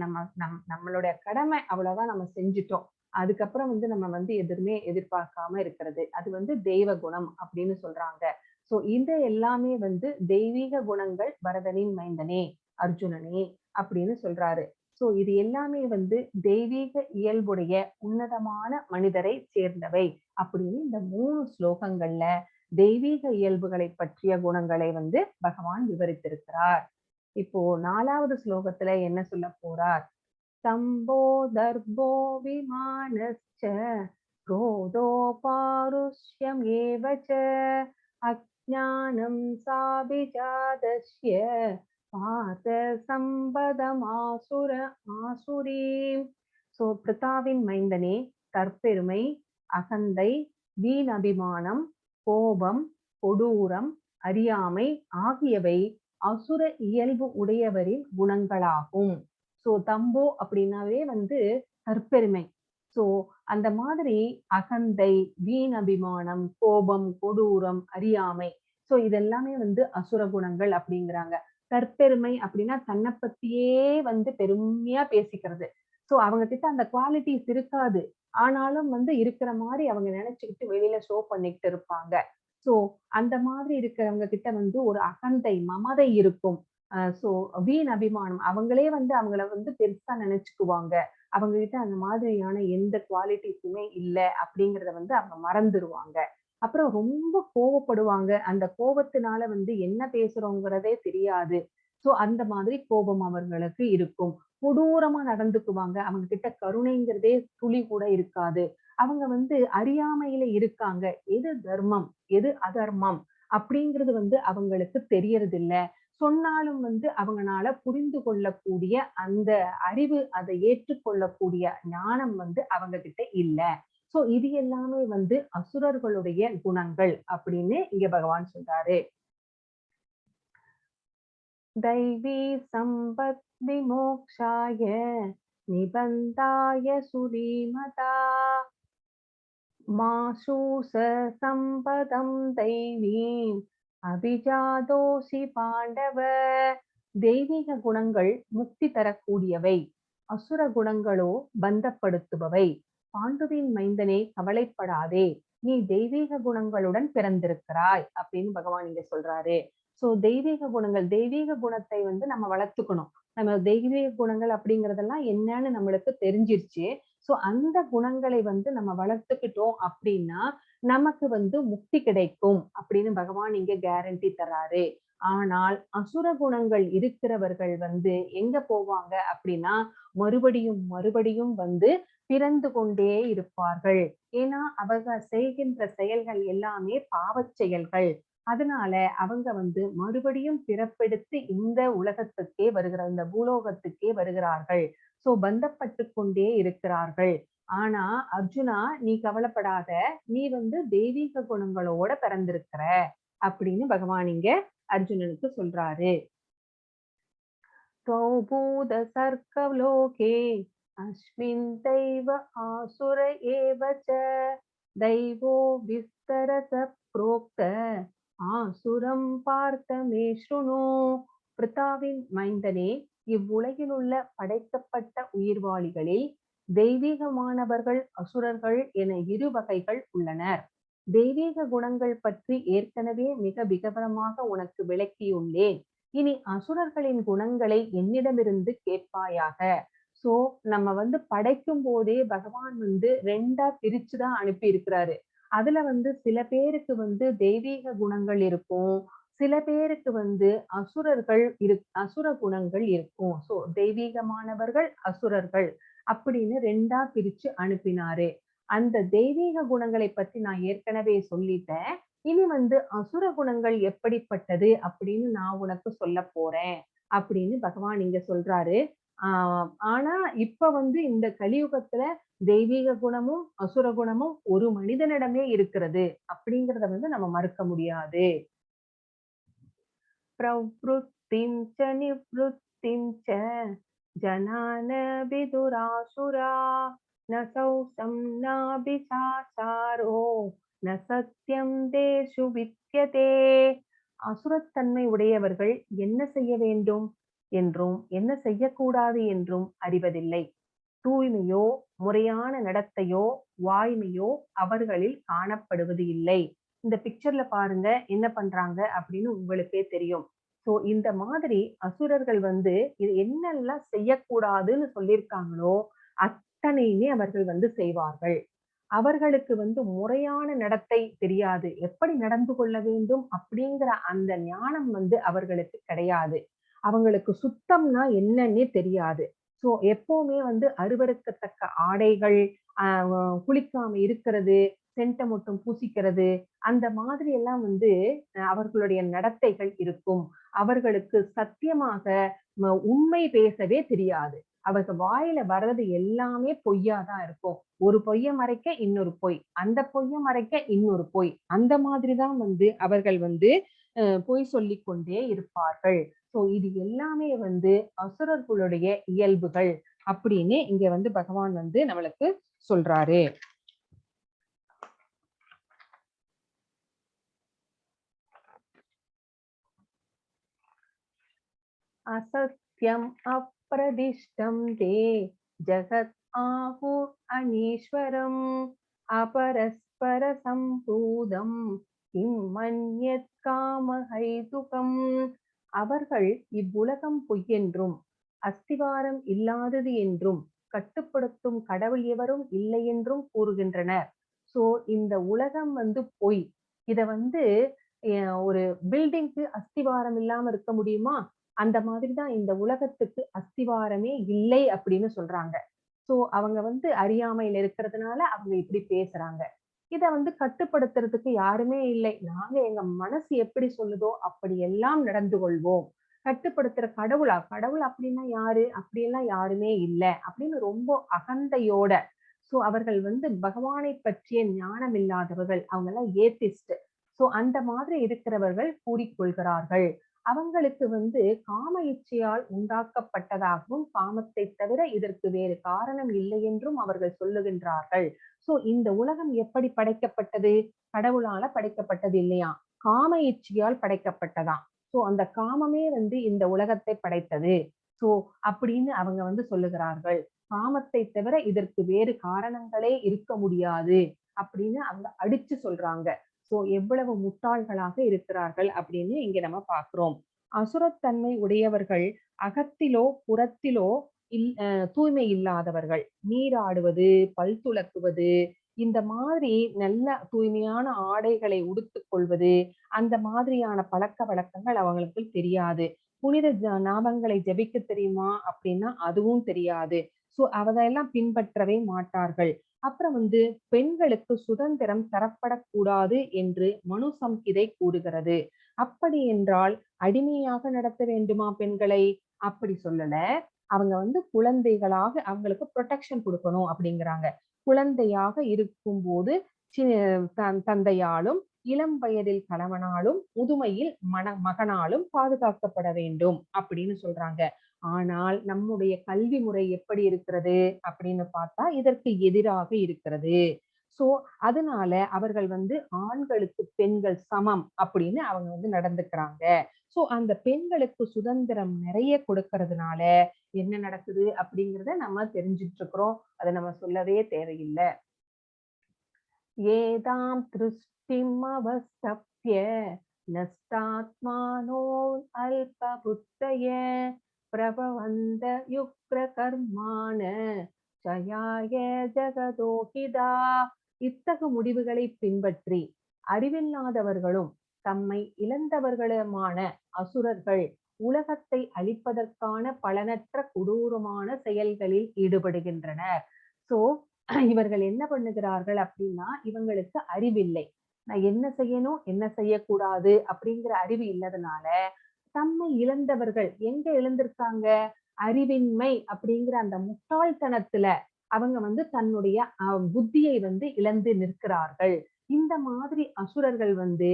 நம்மளுடைய கடமை அவ்வளவுதான் நம்ம செஞ்சுட்டோம். அதுக்கப்புறம் வந்து நம்ம வந்து எதுவுமே எதிர்பார்க்காம இருக்கிறது. அது வந்து தெய்வ குணம் அப்படின்னு சொல்றாங்க. சோ இது எல்லாமே வந்து தெய்வீக குணங்கள் பரதனின் மைந்தனே, அர்ஜுனனே அப்படின்னு சொல்றாரு. சோ இது எல்லாமே வந்து தெய்வீக இயல்புடைய உன்னதமான மனிதரை சேர்ந்தவை அப்படின்னு இந்த 3 ஸ்லோகங்கள்ல தெய்வீக இயல்புகளை பற்றிய குணங்களை வந்து பகவான் விவரித்திருக்கிறார். இப்போ 4வது ஸ்லோகத்துல என்ன சொல்லப் போறார்? "தம்போ தர்போ விமானஸ்ச क्रोधोपारुष्यमेव च अज्ञानं साभिजातस्य पार्थ ஆசுரீம்." சோ பிரித்தாவின் மைந்தனே, தற்பெருமை, அகந்தை, வீண் அபிமானம், கோபம், கொடூரம், அறியாமை ஆகியவை அசுர இயல்பு உடையவரின் குணங்களாகும். சோ தம்போ அப்படின்னாவே வந்து தற்பெருமை. சோ அந்த மாதிரி அகந்தை, வீண் அபிமானம், கோபம், கொடூரம், அறியாமை. சோ இதெல்லாமே வந்து அசுர குணங்கள் அப்படிங்கிறாங்க. தற்பெருமை அப்படின்னா தன்னை பத்தியே வந்து பெருமையா பேசிக்கிறது. சோ அவங்க கிட்ட அந்த குவாலிட்டிஸ் இருக்காது. ஆனாலும் வந்து இருக்கிற மாரி அவங்க நினைச்சுக்கிட்டு வெளியில ஷோ பண்ணிக்கிட்டு இருப்பாங்க. சோ அந்த மாதிரி இருக்கிறவங்க கிட்ட வந்து ஒரு அகந்தை, மமதை இருக்கும். சோ வீண் அபிமானம். அவங்களே வந்து அவங்கள வந்து பெருசா நினைச்சுக்குவாங்க. அவங்க கிட்ட அந்த மாதிரியான எந்த குவாலிட்டீஸுமே இல்ல அப்படிங்கிறத வந்து அவங்க மறந்துருவாங்க. அப்புறம் ரொம்ப கோவப்படுவாங்க. அந்த கோபத்தினால வந்து என்ன பேசுறோங்கிறதே தெரியாது. சோ அந்த மாதிரி கோபம் அவர்களுக்கு இருக்கும். கொடூரமா நடந்துக்குவாங்க. அவங்க கிட்ட கருணைங்கிறதே துளி கூட இருக்காது. அவங்க வந்து அறியாமையில இருக்காங்க. எது தர்மம், எது அதர்மம் அப்படிங்கிறது வந்து அவங்களுக்கு தெரியறதில்ல. சொன்னாலும் வந்து அவங்கனால புரிந்து கொள்ளக்கூடிய அந்த அறிவு, அதை ஏற்றுக்கொள்ளக்கூடிய ஞானம் வந்து அவங்க கிட்ட இல்ல. சோ இது எல்லாமே வந்து அசுரர்களுடைய குணங்கள் அப்படின்னு இங்க பகவான் சொல்றாரு. दैवी संपत् विमोक्षाय निबन्धाय सुरीमता माशु सम्पदं दैवीम् அபிஜாதோசி பாண்டவ. தெய்வீக குணங்கள் முக்தி தரக்கூடியவை, அசுர குணங்களோ பந்தப்படுத்துபவை. பாண்டுவின் மைந்தனே கவலைப்படாதே, நீ தெய்வீக குணங்களுடன் பிறந்திருக்கிறாய் அப்படின்னு பகவான் இங்க சொல்றாரு. சோ தெய்வீக குணங்கள், தெய்வீக குணத்தை நம்ம வளர்த்துக்கணும். நம்ம தெய்வீக குணங்கள் அப்படிங்கறதெல்லாம் என்னன்னு நம்மளுக்கு தெரிஞ்சிருச்சு. சோ அந்த குணங்களை நம்ம வளர்த்துக்கிட்டோம் அப்படின்னா நமக்கு முக்தி கிடைக்கும் அப்படின்னு பகவான் இங்க கேரண்டி தர்றாரு. ஆனால் அசுர குணங்கள் இருக்கிறவர்கள் எங்க போவாங்க அப்படின்னா மறுபடியும் மறுபடியும் பிறந்து கொண்டே இருப்பார்கள். ஏன்னா அவங்க செய்கின்ற செயல்கள் எல்லாமே பாவச் செயல்கள். அதனால அவங்க மறுபடியும் பிறப்பெடுத்து இந்த உலகத்துக்கே இந்த பூலோகத்துக்கே வருகிறார்கள். சோ பந்தப்பட்டு கொண்டே இருக்கிறார்கள். ஆனா அர்ஜுனா, நீ கவலைப்படாத, நீ தெய்வீக குணங்களோட பிறந்திருக்கிற அப்படின்னு பகவான் இங்க அர்ஜுனனுக்கு சொல்றாரு. त्वभूत सर्कलोके अस्मिन् दैव आसुर एव च दैवो विस्तरत प्रोक्त ஆசுரம் பார்த்த மே ஸ்ருணு. பிருத்தாவின் மைந்தனே, இவ்வுலகில் உள்ள படைக்கப்பட்ட உயிர்வாளிகளில் தெய்வீகமானவர்கள் அசுரர்கள் என இரு வகைகள் உள்ளனர். தெய்வீக குணங்கள் பற்றி ஏற்கனவே மிக விவரமாக உனக்கு விளக்கியுள்ளேன். இனி அசுரர்களின் குணங்களை என்னிடமிருந்து கேட்பாயாக. சோ நம்ம படைக்கும் போதே பகவான் ரெண்டா பிரிச்சுதான் அனுப்பி இருக்கிறாரு. அதுல சில பேருக்கு தெய்வீக குணங்கள் இருக்கும், சில பேருக்கு அசுரர்கள் அசுர குணங்கள் இருக்கும். சோ தெய்வீகமானவர்கள் அசுரர்கள் அப்படின்னு ரெண்டா பிரிச்சு அனுப்பினாரு. அந்த தெய்வீக குணங்களை பத்தி நான் ஏற்கனவே சொல்லிட்டேன். இனி அசுர குணங்கள் எப்படிப்பட்டது அப்படின்னு நான் உனக்கு சொல்ல போறேன் அப்படின்னு பகவான் இங்க சொல்றாரு. ஆனா இப்ப இந்த கலியுகத்துல தெய்வீக குணமும் அசுர குணமும் ஒரு மனிதனிடமே இருக்கிறது அப்படிங்கறத நம்ம மறுக்க முடியாது. பிரவருத்திம் ச நிவృத்திம் ச ஜனான விதுராசுரா நசௌசம் நாபிசாசாரோ ந சத்யம் தேஷு வித்யதே. அசுரத்தன்மை உடையவர்கள் என்ன செய்ய வேண்டும் என்றும் என்ன செய்யக்கூடாது என்றும் அறிவதில்லை. தூய்மையோ முறையான நடத்தையோ வாய்மையோ அவர்களில் காணப்படுவது இல்லை. இந்த பிக்சர்ல பாருங்க என்ன பண்றாங்க அப்படின்னு உங்களுக்கே தெரியும். சோ இந்த மாதிரி அசுரர்கள் இது என்னெல்லாம் செய்யக்கூடாதுன்னு சொல்லியிருக்காங்களோ அத்தனையுமே அவர்கள் செய்வார்கள். அவர்களுக்கு முறையான நடத்தை தெரியாது, எப்படி நடந்து கொள்ள வேண்டும் அப்படிங்கிற அந்த ஞானம் அவர்களுக்கு கிடையாது. அவங்களுக்கு சுத்தம்னா என்னன்னே தெரியாது. சோ எப்பவுமே அருவருக்கத்தக்க ஆடைகள், குளிக்காம இருக்கிறது, சென்ட மட்டும் பூசிக்கிறது, அந்த மாதிரி எல்லாம் அவர்களுடைய நடத்தைகள் இருக்கும். அவர்களுக்கு சத்தியமாக உண்மை பேசவே தெரியாது. அவர்கள் வாயில வர்றது எல்லாமே பொய்யாதான் இருக்கும். ஒரு பொய்ய மறைக்க இன்னொரு பொய், அந்த பொய்ய மறைக்க இன்னொரு பொய், அந்த மாதிரிதான் அவர்கள் பொய் சொல்லிக் கொண்டே இருப்பார்கள். சோ இது எல்லாமே அசுரர்களுடைய இயல்புகள் அப்படின்னு இங்க பகவான் நம்மளுக்கு சொல்றாரு. அசத்யம் அப்ரதிஷ்டம் தே ஜகத் ஆஹுர் அனீஸ்வரம் அபரஸ்பர சம்பூதம் இம்மன்யத் காமஹைதுகம். அவர்கள் இவ்வுலகம் பொய்யென்றும் அஸ்திவாரம் இல்லாதது என்றும் கட்டுப்படுத்தும் கடவுள் எவரும் இல்லை என்றும் கூறுகின்றனர். சோ இந்த உலகம் பொய். இத ஒரு பில்டிங்க்கு அஸ்திவாரம் இல்லாம இருக்க முடியுமா? அந்த மாதிரிதான் இந்த உலகத்துக்கு அஸ்திவாரமே இல்லை அப்படின்னு சொல்றாங்க. சோ அவங்க அறியாமையில இருக்கிறதுனால அவங்க இப்படி பேசுறாங்க. இத கட்டுப்படுத்துறதுக்கு யாருமே இல்லை. நாங்க எங்க மனசு எப்படி சொல்லுதோ அப்படி எல்லாம் நடந்து கொள்வோம். கட்டுப்படுத்துற கடவுளா? கடவுள் அப்படின்னா யாரு? அப்படியெல்லாம் யாருமே இல்லை அப்படின்னு ரொம்ப அகந்தையோட. சோ அவர்கள் பகவானை பற்றிய ஞானம் இல்லாதவர்கள், அவங்க எல்லாம் ஏத்திஸ்ட். சோ அந்த மாதிரி இருக்கிறவர்கள் கூறிக்கொள்கிறார்கள். அவங்களுக்கு வந்து காம இச்சையால் உண்டாக்கப்பட்டதாகவும் காமத்தை தவிர இதற்கு வேறு காரணம் இல்லை என்றும் அவர்கள் சொல்லுகின்றார்கள். சோ இந்த உலகம் எப்படி படைக்கப்பட்டது? கடவுளால படைக்கப்பட்டது இல்லையா? காம இச்சையால் படைக்கப்பட்டதாம். சோ அந்த காமமே வந்து இந்த உலகத்தை படைத்தது. சோ அப்படின்னு அவங்க வந்து சொல்லுகிறார்கள். காமத்தை தவிர இதற்கு வேறு காரணங்களே இருக்க முடியாது அப்படின்னு அவங்க அடிச்சு சொல்றாங்க. சோ எவ்வளவு முட்டாள்களாக இருக்கிறார்கள் அப்படின்னு இங்க நம்ம பார்க்கிறோம். அசுரத்தன்மை உடையவர்கள் அகத்திலோ புறத்திலோ தூய்மை இல்லாதவர்கள். நீராடுவது, பல் துலக்குவது, இந்த மாதிரி நல்ல தூய்மையான ஆடைகளை உடுத்துக் கொள்வது, அந்த மாதிரியான பழக்க வழக்கங்கள் அவங்களுக்கு தெரியாது. புனித நாமங்களை ஜெபிக்க தெரியுமா அப்படின்னா அதுவும் தெரியாது. சோ அதெல்லாம் பின்பற்றவே மாட்டார்கள். அப்புறம் வந்து பெண்களுக்கு சுதந்திரம் தரப்படக்கூடாது என்று மனு சம்ஹிதை கூறுகிறது. அப்படி என்றால் அடிமையாக நடத்த வேண்டுமா பெண்களை? அப்படி சொல்லல. அவங்க வந்து குழந்தைகளாக அவங்களுக்கு புரொடெக்ஷன் கொடுக்கணும் அப்படிங்கிறாங்க. குழந்தையாக இருக்கும்போது தந்தையாலும், இளம் வயதில் கணவனாலும், முதுமையில் மகனாலும் பாதுகாக்கப்பட வேண்டும் அப்படின்னு சொல்றாங்க. ஆனால் நம்முடைய கல்வி முறை எப்படி இருக்கிறது அப்படின்னு பார்த்தா இதற்கு எதிராக இருக்கிறது. சோ அதனால அவர்கள் வந்து ஆண்களுக்கு பெண்கள் சமம் அப்படின்னு அவங்க வந்து நடந்துக்கிறாங்க. சோ அந்த பெண்களுக்கு சுதந்திரம் நிறைய கொடுக்கறதுனால என்ன நடக்குது அப்படிங்கிறத நம்ம தெரிஞ்சுட்டு இருக்கிறோம். அதை நம்ம சொல்லவே தேவையில்லை. ஏதாம் திருஷ்டிம் அவஸ்தப்ய நஸ்தாத்மானோ அல்பபுத்தய பிரபவந்த யுக்ர கர்மான ஜயாய ஜகதோஹிதா. இத்தகு முடிவுகளை பின்பற்றி அறிவில்லாதவர்களும் தம்மை இழந்தவர்களுமான அசுரர்கள் உலகத்தை அழிப்பதற்கான பலனற்ற கொடூரமான செயல்களில் ஈடுபடுகின்றனர். சோ இவர்கள் என்ன பண்ணுகிறார்கள் அப்படின்னா இவங்களுக்கு அறிவில்லை. நான் என்ன செய்யணும் என்ன செய்யக்கூடாது அப்படிங்கிற அறிவு இல்லதனால தம்மை இழந்தவர்கள் எங்க இழந்திருக்காங்க? அறிவின்மை அப்படிங்கிற அந்த முட்டாள்தனத்துல அவங்க வந்து தன்னுடைய புத்தியை வந்து இழந்து நிற்கிறார்கள். இந்த மாதிரி அசுரர்கள் வந்து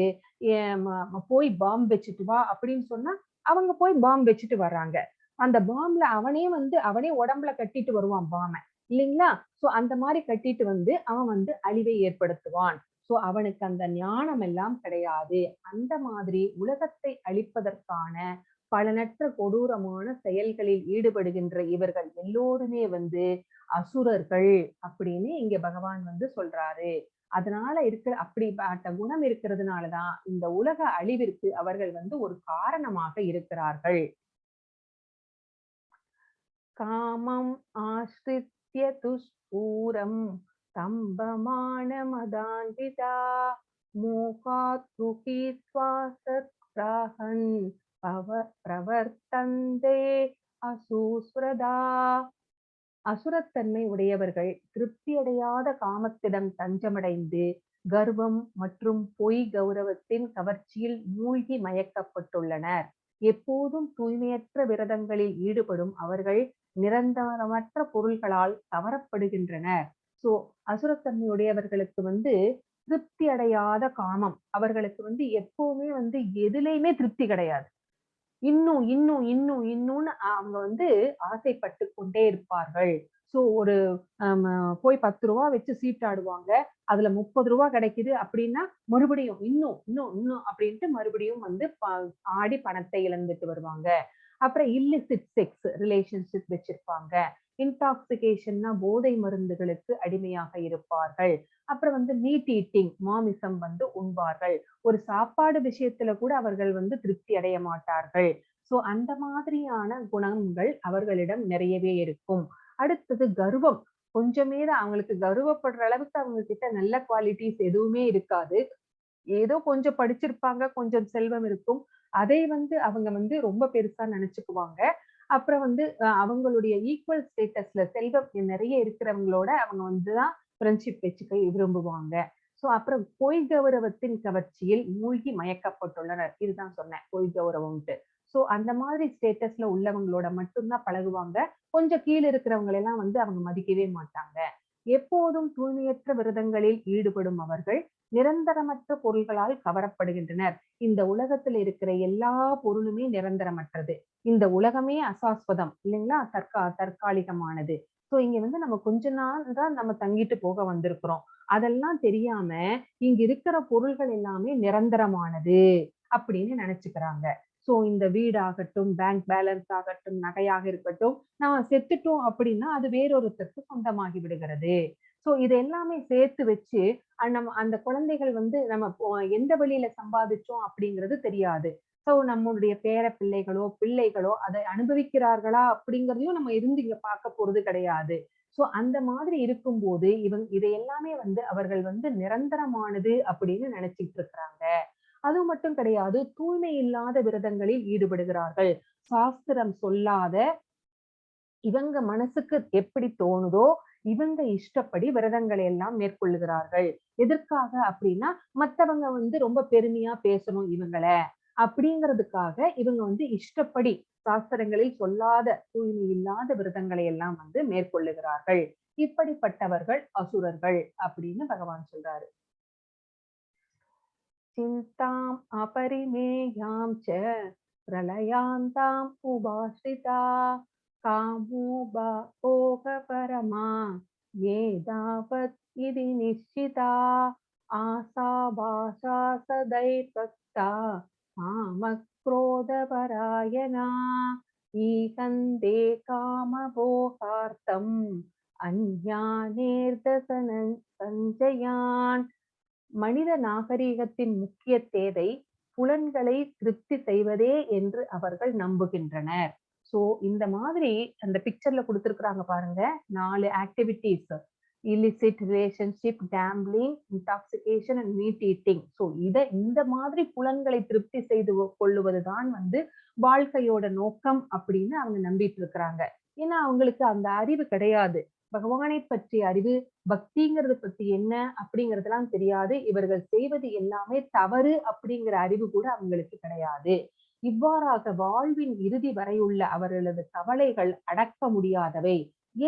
போய் பாம்பு வச்சுட்டு வா அப்படின்னு சொன்னா அவங்க போய் பாம்பு வச்சுட்டு வர்றாங்க. அந்த பாம்புல அவனே உடம்புல கட்டிட்டு வருவான் பாம்ப இல்லைங்களா? சோ அந்த மாதிரி கட்டிட்டு வந்து அவன் வந்து அழிவை ஏற்படுத்துவான். சோ அவனுக்கு அந்த ஞானம் எல்லாம் கிடையாது. அந்த மாதிரி உலகத்தை அழிப்பதற்கான பலனற்ற கொடூரமான செயல்களில் ஈடுபடுகின்ற இவர்கள் எல்லோருமே வந்து அசுரர்கள் அப்படின்னு இங்க பகவான் வந்து சொல்றாரு. அதனால இருக்கிற அப்படிப்பட்ட குணம் இருக்கிறதுனாலதான் இந்த உலக அழிவிற்கு அவர்கள் வந்து ஒரு காரணமாக இருக்கிறார்கள். காமம் ஆஸ்ரித்ய துஷ்பூரம் தம்பமானமதான்விதா மோகாத் குஹீத்வா சத்ராஹன் பிரவர்த்தந்தே அசூஸ்வரதா. அசுரத்தன்மை உடையவர்கள் திருப்தியடையாத காமத்திடம் தஞ்சமடைந்து கர்வம் மற்றும் பொய் கௌரவத்தின் கவர்ச்சியில் மூழ்கி மயக்கப்பட்டுள்ளனர். எப்போதும் தூய்மையற்ற விரதங்களில் ஈடுபடும் அவர்கள் நிரந்தரமற்ற பொருள்களால் கவரப்படுகின்றனர். சோ அசுரத்தன்மையுடையவர்களுக்கு வந்து திருப்தி அடையாத காமம், அவர்களுக்கு வந்து எப்பவுமே வந்து எதுலையுமே திருப்தி கிடையாது. இன்னும் இன்னும் இன்னும் இன்னும்னு அவங்க வந்து ஆசைப்பட்டு கொண்டே இருப்பார்கள். சோ ஒரு போய் 10 ரூபா வச்சு சீட்டாடுவாங்க. அதுல 30 ரூபா கிடைக்குது அப்படின்னா மறுபடியும் இன்னும் இன்னும் இன்னும் அப்படின்ட்டு மறுபடியும் வந்து ஆடி பணத்தை இழந்துட்டு வருவாங்க. அப்புறம் இல்லிசிட் செக்ஸ் ரிலேஷன்ஷிப் வச்சிருப்பாங்க. இன்டாக்சிகேஷன்னா போதை மருந்துகளுக்கு அடிமையாக இருப்பார்கள். அப்புறம் வந்து மீட் ஈட்டிங் மாமிசம் வந்து உண்பார்கள். ஒரு சாப்பாடு விஷயத்துல கூட அவர்கள் வந்து திருப்தி அடைய மாட்டார்கள். சோ அந்த மாதிரியான குணங்கள் அவர்களிடம் நிறையவே இருக்கும். அடுத்தது கர்வம். கொஞ்சமே தான் அவங்களுக்கு கர்வப்படுற அளவுக்கு அவங்க கிட்ட நல்ல குவாலிட்டிஸ் எதுவுமே இருக்காது. ஏதோ கொஞ்சம் படிச்சிருப்பாங்க, கொஞ்சம் செல்வம் இருக்கும். அதை வந்து அவங்க வந்து ரொம்ப பெருசா நினைச்சுக்குவாங்க. அப்புறம் வந்து அவங்களுடைய ஈக்குவல் ஸ்டேட்டஸ்ல செல்வம் நிறைய இருக்கிறவங்களோட அவங்க வந்துதான் ஃப்ரெண்ட்ஷிப் வச்சுக்க விரும்புவாங்க. சோ அப்புறம் பொய் கௌரவத்தின் கவர்ச்சியில் மூழ்கி மயக்கப்பட்டுள்ளனர். இதுதான் சொன்னேன் பொய் கௌரவம்ட்டு. சோ அந்த மாதிரி ஸ்டேட்டஸ்ல உள்ளவங்களோட மட்டும்தான் பழகுவாங்க. கொஞ்சம் கீழ இருக்கிறவங்க எல்லாம் வந்து அவங்க மதிக்கவே மாட்டாங்க. எப்போதும் தூய்மையற்ற விரதங்களில் ஈடுபடும் அவர்கள் நிரந்தரமற்ற பொருள்களால் கவரப்படுகின்றனர். இந்த உலகத்துல இருக்கிற எல்லா பொருளுமே நிரந்தரமற்றது. இந்த உலகமே அசாஸ்வதம் இல்லைங்களா? தற்காலிகமானது. சோ இங்க நம்ம கொஞ்ச நாள் தான் நம்ம தங்கிட்டு போக வந்திருக்கிறோம். அதெல்லாம் தெரியாம இங்க இருக்கிற பொருள்கள் எல்லாமே நிரந்தரமானது அப்படின்னு நினைச்சுக்கிறாங்க. சோ இந்த வீடாகட்டும், பேங்க் பேலன்ஸ் ஆகட்டும், நகையாக இருக்கட்டும், நான் செத்துட்டோம் அப்படின்னா அது வேறொருத்தருக்கு சொந்தமாகி விடுகிறது. சோ இது எல்லாமே சேர்த்து வச்சு நம்ம அந்த குழந்தைகள் நம்ம எந்த வழியில சம்பாதிச்சோம் அப்படிங்கிறது தெரியாது. சோ நம்மளுடைய பேர பிள்ளைகளோ, பிள்ளைகளோ அதை அனுபவிக்கிறார்களா அப்படிங்கிறதையும் நம்ம இருந்து இங்க பார்க்க போறது கிடையாது. சோ அந்த மாதிரி இருக்கும்போது இதை எல்லாமே அவர்கள் நிரந்தரமானது அப்படின்னு நினைச்சிட்டு இருக்கிறாங்க. அது மட்டும் கிடையாது. தூய்மை இல்லாத விரதங்களில் ஈடுபடுகிறார்கள். சாஸ்திரம் சொல்லாத இவங்க மனசுக்கு எப்படி தோணுதோ இவங்க இஷ்டப்படி விரதங்களை எல்லாம் மேற்கொள்ளுகிறார்கள். எதற்காக அப்படின்னா மத்தவங்க ரொம்ப பெருமையா பேசணும் இவங்கள அப்படிங்கிறதுக்காக இவங்க இஷ்டப்படி சாஸ்திரங்களில் சொல்லாத தூய்மை இல்லாத விரதங்களை எல்லாம் மேற்கொள்ளுகிறார்கள். இப்படிப்பட்டவர்கள் அசுரர்கள் அப்படின்னு பகவான் சொல்றாரு. சிந்தாம் அபரிமேயாம் ச பிரளயாந்தாம் உபாஸ்ரிதா காமோப பரமா ஏதாவத் இதி நிச்சிதா ஆசாபாசா சதைர்பக்தா காமக்ரோதபராயணா ஈகந்தே காமபோகார்த்தம் அஞ்ஞானேர்தசனன் சஞ்சயான். மனித நாகரீகத்தின் முக்கிய தேவை புலன்களை திருப்தி செய்வதே என்று அவர்கள் நம்புகின்றனர். சோ இந்த மாதிரி அந்த பிக்சர்ல கொடுத்திருக்கிறாங்க பாருங்க 4 activities. illicit relationship, gambling, intoxication and meat eating. So இந்த மாதிரி புலன்களை திருப்தி செய்து கொள்ளுவதுதான் வாழ்க்கையோட நோக்கம் அப்படின்னு அவங்க நம்பிட்டு இருக்கிறாங்க. ஏன்னா அவங்களுக்கு அந்த அறிவு கிடையாது. பகவானை பற்றிய அறிவு, பக்திங்கிறது பத்தி என்ன அப்படிங்கறதெல்லாம் தெரியாது. இவர்கள் செய்வது எல்லாமே தவறு அப்படிங்கிற அறிவு கூட அவங்களுக்கு கிடையாது. இவ்வாறாக வாழ்வின் இறுதி வரையுள்ள அவர்களது கவலைகள் அடக்க முடியாதவை.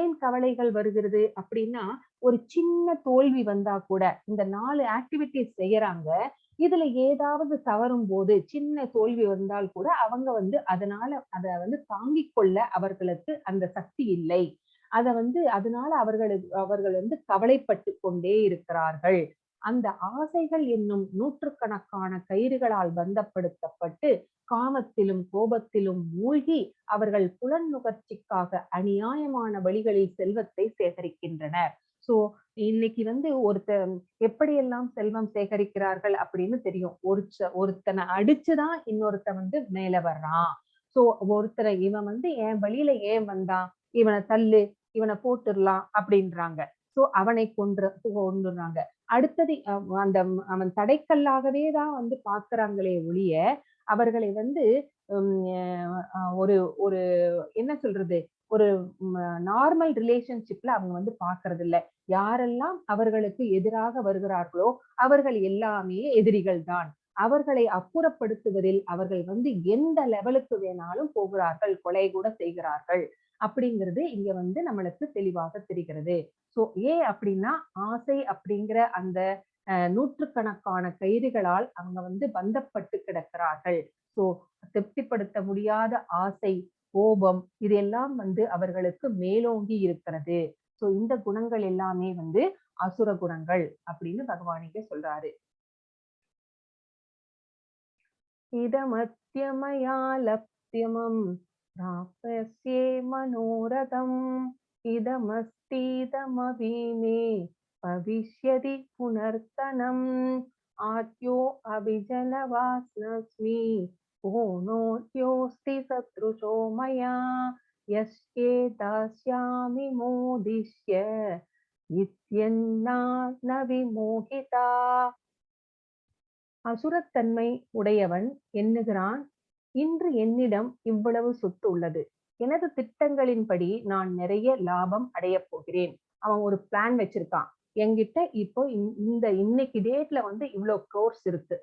ஏன் கவலைகள் வருகிறது அப்படின்னா ஒரு சின்ன தோல்வி வந்தா கூட இந்த 4 ஆக்டிவிட்டிஸ் செய்யறாங்க. இதுல ஏதாவது தவறும் போது சின்ன தோல்வி வந்தால் கூட அவங்க அதனால அதை தாங்கிக் கொள்ள அவர்களுக்கு அந்த சக்தி இல்லை. அதனால அவர்கள் கவலைப்பட்டு கொண்டே இருக்கிறார்கள். அந்த ஆசைகள் என்னும் நூற்றுக்கணக்கான கயிறுகளால் பந்தப்படுத்தப்பட்டு காமத்திலும் கோபத்திலும் மூழ்கி அவர்கள் புலன் நுகர்ச்சிக்காக அநியாயமான வழிகளில் செல்வத்தை சேகரிக்கின்றனர். சோ இன்னைக்கு ஒருத்தர் எப்படியெல்லாம் செல்வம் சேகரிக்கிறார்கள் அப்படின்னு தெரியும். ஒருத்தனை அடிச்சுதான் இன்னொருத்தன் மேல வர்றான். சோ ஒருத்தரை இவன் என் வழியில ஏன் வந்தான், இவனை தள்ளு, இவனை போட்டுடலாம் அப்படின்றாங்க. சோ அவனை கொன்றுறாங்க. அடுத்தது அவன் தடைக்கல்லாகவே தான் பாக்குறாங்களே ஒழிய அவர்களை ஒரு ஒரு என்ன சொல்றது ஒரு நார்மல் ரிலேஷன்ஷிப்ல அவங்க பாக்குறது இல்ல. யாரெல்லாம் அவர்களுக்கு எதிராக வருகிறார்களோ அவர்கள் எல்லாமே எதிரிகள் தான். அவர்களை அப்புறப்படுத்துவதில் அவர்கள் எந்த லெவலுக்கு வேணாலும் போகிறார்கள், கொலை கூட செய்கிறார்கள் அப்படிங்கிறது இங்க நம்மளுக்கு தெளிவாக தெரிகிறது. சோ ஏன் அப்படின்னா ஆசை அப்படிங்கிற அந்த நூற்றுக்கணக்கான கயிறுகளால் அவங்க பந்தப்பட்டு கிடக்கிறார்கள். சோ திருப்திப்படுத்த முடியாத ஆசை, கோபம் இதெல்லாம் அவர்களுக்கு மேலோங்கி இருக்கிறது. சோ இந்த குணங்கள் எல்லாமே அசுர குணங்கள் அப்படின்னு பகவான் இங்க சொல்றாரு. இதமத்யமயா லப்த்யமம் பிராப்யஸ்யே மனோரதம் இதமஸ்தீதமபீமே பவிஷ்யதி புனர்த்தனம் ஆத்யோ அபிஜனவாஸ்னஸ்மி பூனோத்யோஸ்தி சத்ருஷோ மயா யஸ்யே தாஸ்யாமி மோதிஷ்ய இத்யன்னா ந விமோகிதா. அசுரத்தன்மை உடையவன் எண்ணுகிறான், இன்று என்னிடம் இவ்வளவு சொத்து உள்ளது, எனது திட்டங்களின்படி நான் நிறைய லாபம் அடைய போகிறேன். அவன் ஒரு பிளான் வச்சிருக்கான். என்கிட்ட இப்போ இன்னைக்கு டேட்ல இவ்வளவு கோர்ஸ் இருக்கு,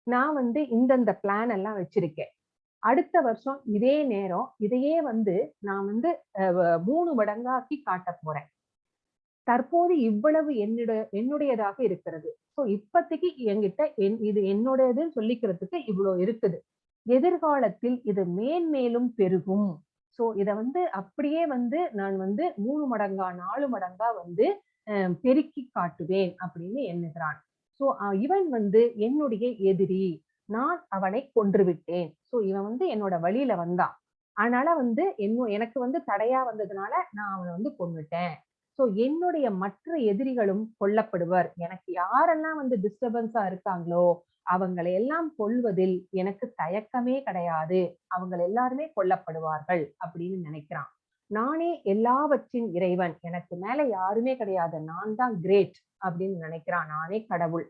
நான் இந்தந்த பிளான் எல்லாம் வச்சிருக்கேன். அடுத்த வருஷம் இதே நேரம் இதையே நான் 3 மடங்காக்கி காட்ட போறேன். தற்போது இவ்வளவு என்னுடையதாக இருக்கிறது. சோ இப்பத்திக்கு என்கிட்ட இது என்னுடையதுன்னு சொல்லிக்கிறதுக்கு இவ்வளவு இருக்குது. எதிர்காலத்தில் இது மேன்மேலும் பெருகும். சோ இத அப்படியே நான் 3 மடங்கா, 4 மடங்கா பெருக்கி காட்டுவேன் அப்படின்னு எண்ணுகிறான். சோ இவன் என்னுடைய எதிரி. நான் அவனை கொன்று விட்டேன். சோ இவன் என்னோட வழியில வந்தான். அதனால எனக்கு தடையா வந்ததுனால நான் அவனை கொன்னுட்டேன். சோ என்னுடைய மற்ற எதிரிகளும் கொல்லப்படுவர். எனக்கு யாரெல்லாம் டிஸ்டர்பன்ஸா இருக்காங்களோ அவங்களை எல்லாம் கொல்வதில் எனக்கு தயக்கமே கிடையாது. அவங்க எல்லாருமே கொல்லப்படுவார்கள் அப்படின்னு நினைக்கிறான். நானே எல்லாவற்றின் இறைவன். எனக்கு மேல யாருமே கிடையாது. நான் தான் கிரேட் அப்படின்னு நினைக்கிறான். நானே கடவுள்.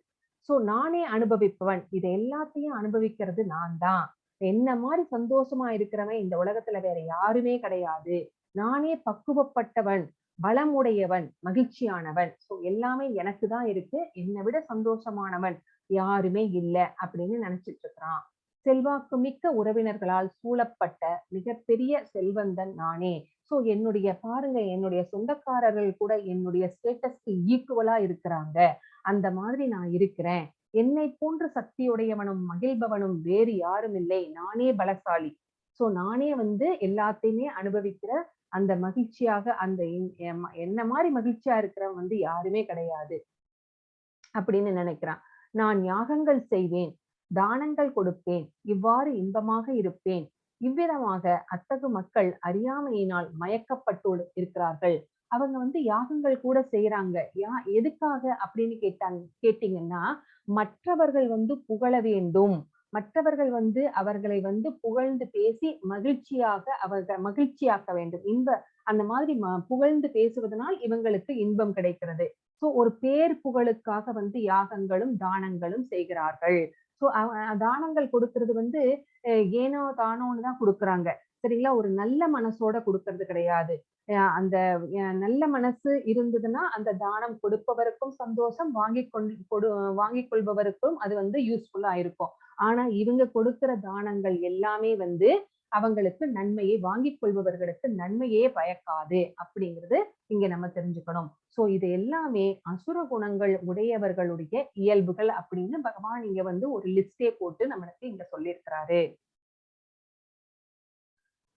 சோ நானே அனுபவிப்பவன். இது எல்லாத்தையும் அனுபவிக்கிறது நான் தான். என்ன மாதிரி சந்தோஷமா இருக்கிறவன் இந்த உலகத்துல வேற யாருமே கிடையாது. நானே பக்குவப்பட்டவன், பலமுடையவன், மகிழ்ச்சியானவன். சோ எல்லாமே எனக்கு தான் இருக்கு. என்னை விட சந்தோஷமானவன் யாருமே இல்ல அப்படின்னு நினைச்சிட்டு இருக்கிறான். செல்வாக்கு மிக்க உறவினர்களால் சூழப்பட்ட மிகப்பெரிய செல்வந்தன் நானே. சோ என்னுடைய சொந்தக்காரர்கள் கூட என்னுடைய ஸ்டேட்டஸ்க்கு ஈக்குவலா இருக்கிறாங்க. அந்த மாதிரி நான் இருக்கிறேன். என்னை போன்ற சக்தியுடையவனும் மகிழ்பவனும் வேறு யாரும் இல்லை. நானே பலசாலி. சோ நானே எல்லாத்தையுமே அனுபவிக்கிற அந்த மகிழ்ச்சியாக என்ன மாதிரி மகிழ்ச்சியா இருக்கிறவன் யாருமே கிடையாது அப்படின்னு நினைக்கிறான். நான் யாகங்கள் செய்வேன், தானங்கள் கொடுப்பேன், இவ்வாறு இன்பமாக இருப்பேன். இவ்விதமாக அத்தகு மக்கள் அறியாமையினால் மயக்கப்பட்டு இருக்கிறார்கள். அவங்க யாகங்கள் கூட செய்யறாங்க. எதுக்காக அப்படின்னு கேட்டீங்கன்னா, மற்றவர்கள் புகழ வேண்டும். மற்றவர்கள் அவர்களை புகழ்ந்து பேசி மகிழ்ச்சியாக்க வேண்டும். அந்த மாதிரி புகழ்ந்து பேசுவதனால் இவங்களுக்கு இன்பம் கிடைக்கிறது. சோ ஒரு பேர் புகழுக்காக யாகங்களும் தானங்களும் செய்கிறார்கள். சோ தானங்கள் கொடுக்கிறது ஏனோ தானோன்னு தான் கொடுக்குறாங்க. சரிங்களா? ஒரு நல்ல மனசோட கொடுக்கறது கிடையாது. அந்த நல்ல மனசு இருந்ததுன்னா அந்த தானம் கொடுப்பவருக்கும் சந்தோஷம், வாங்கிக் கொள்பவருக்கும் அது யூஸ்ஃபுல்லா இருக்கும். ஆனா இவங்க கொடுக்கிற தானங்கள் எல்லாமே அவங்களுக்கு நன்மையை, வாங்கிக் கொள்பவர்களுக்கு நன்மையே பயக்காது அப்படிங்கிறது இங்க நம்ம தெரிஞ்சுக்கணும். சோ இது எல்லாமே அசுர குணங்கள் உடையவர்களுடைய இயல்புகள் அப்படின்னு பகவான் இங்க ஒரு லிஸ்டே போட்டு நம்மளுக்கு இங்க சொல்லியிருக்கிறாரு.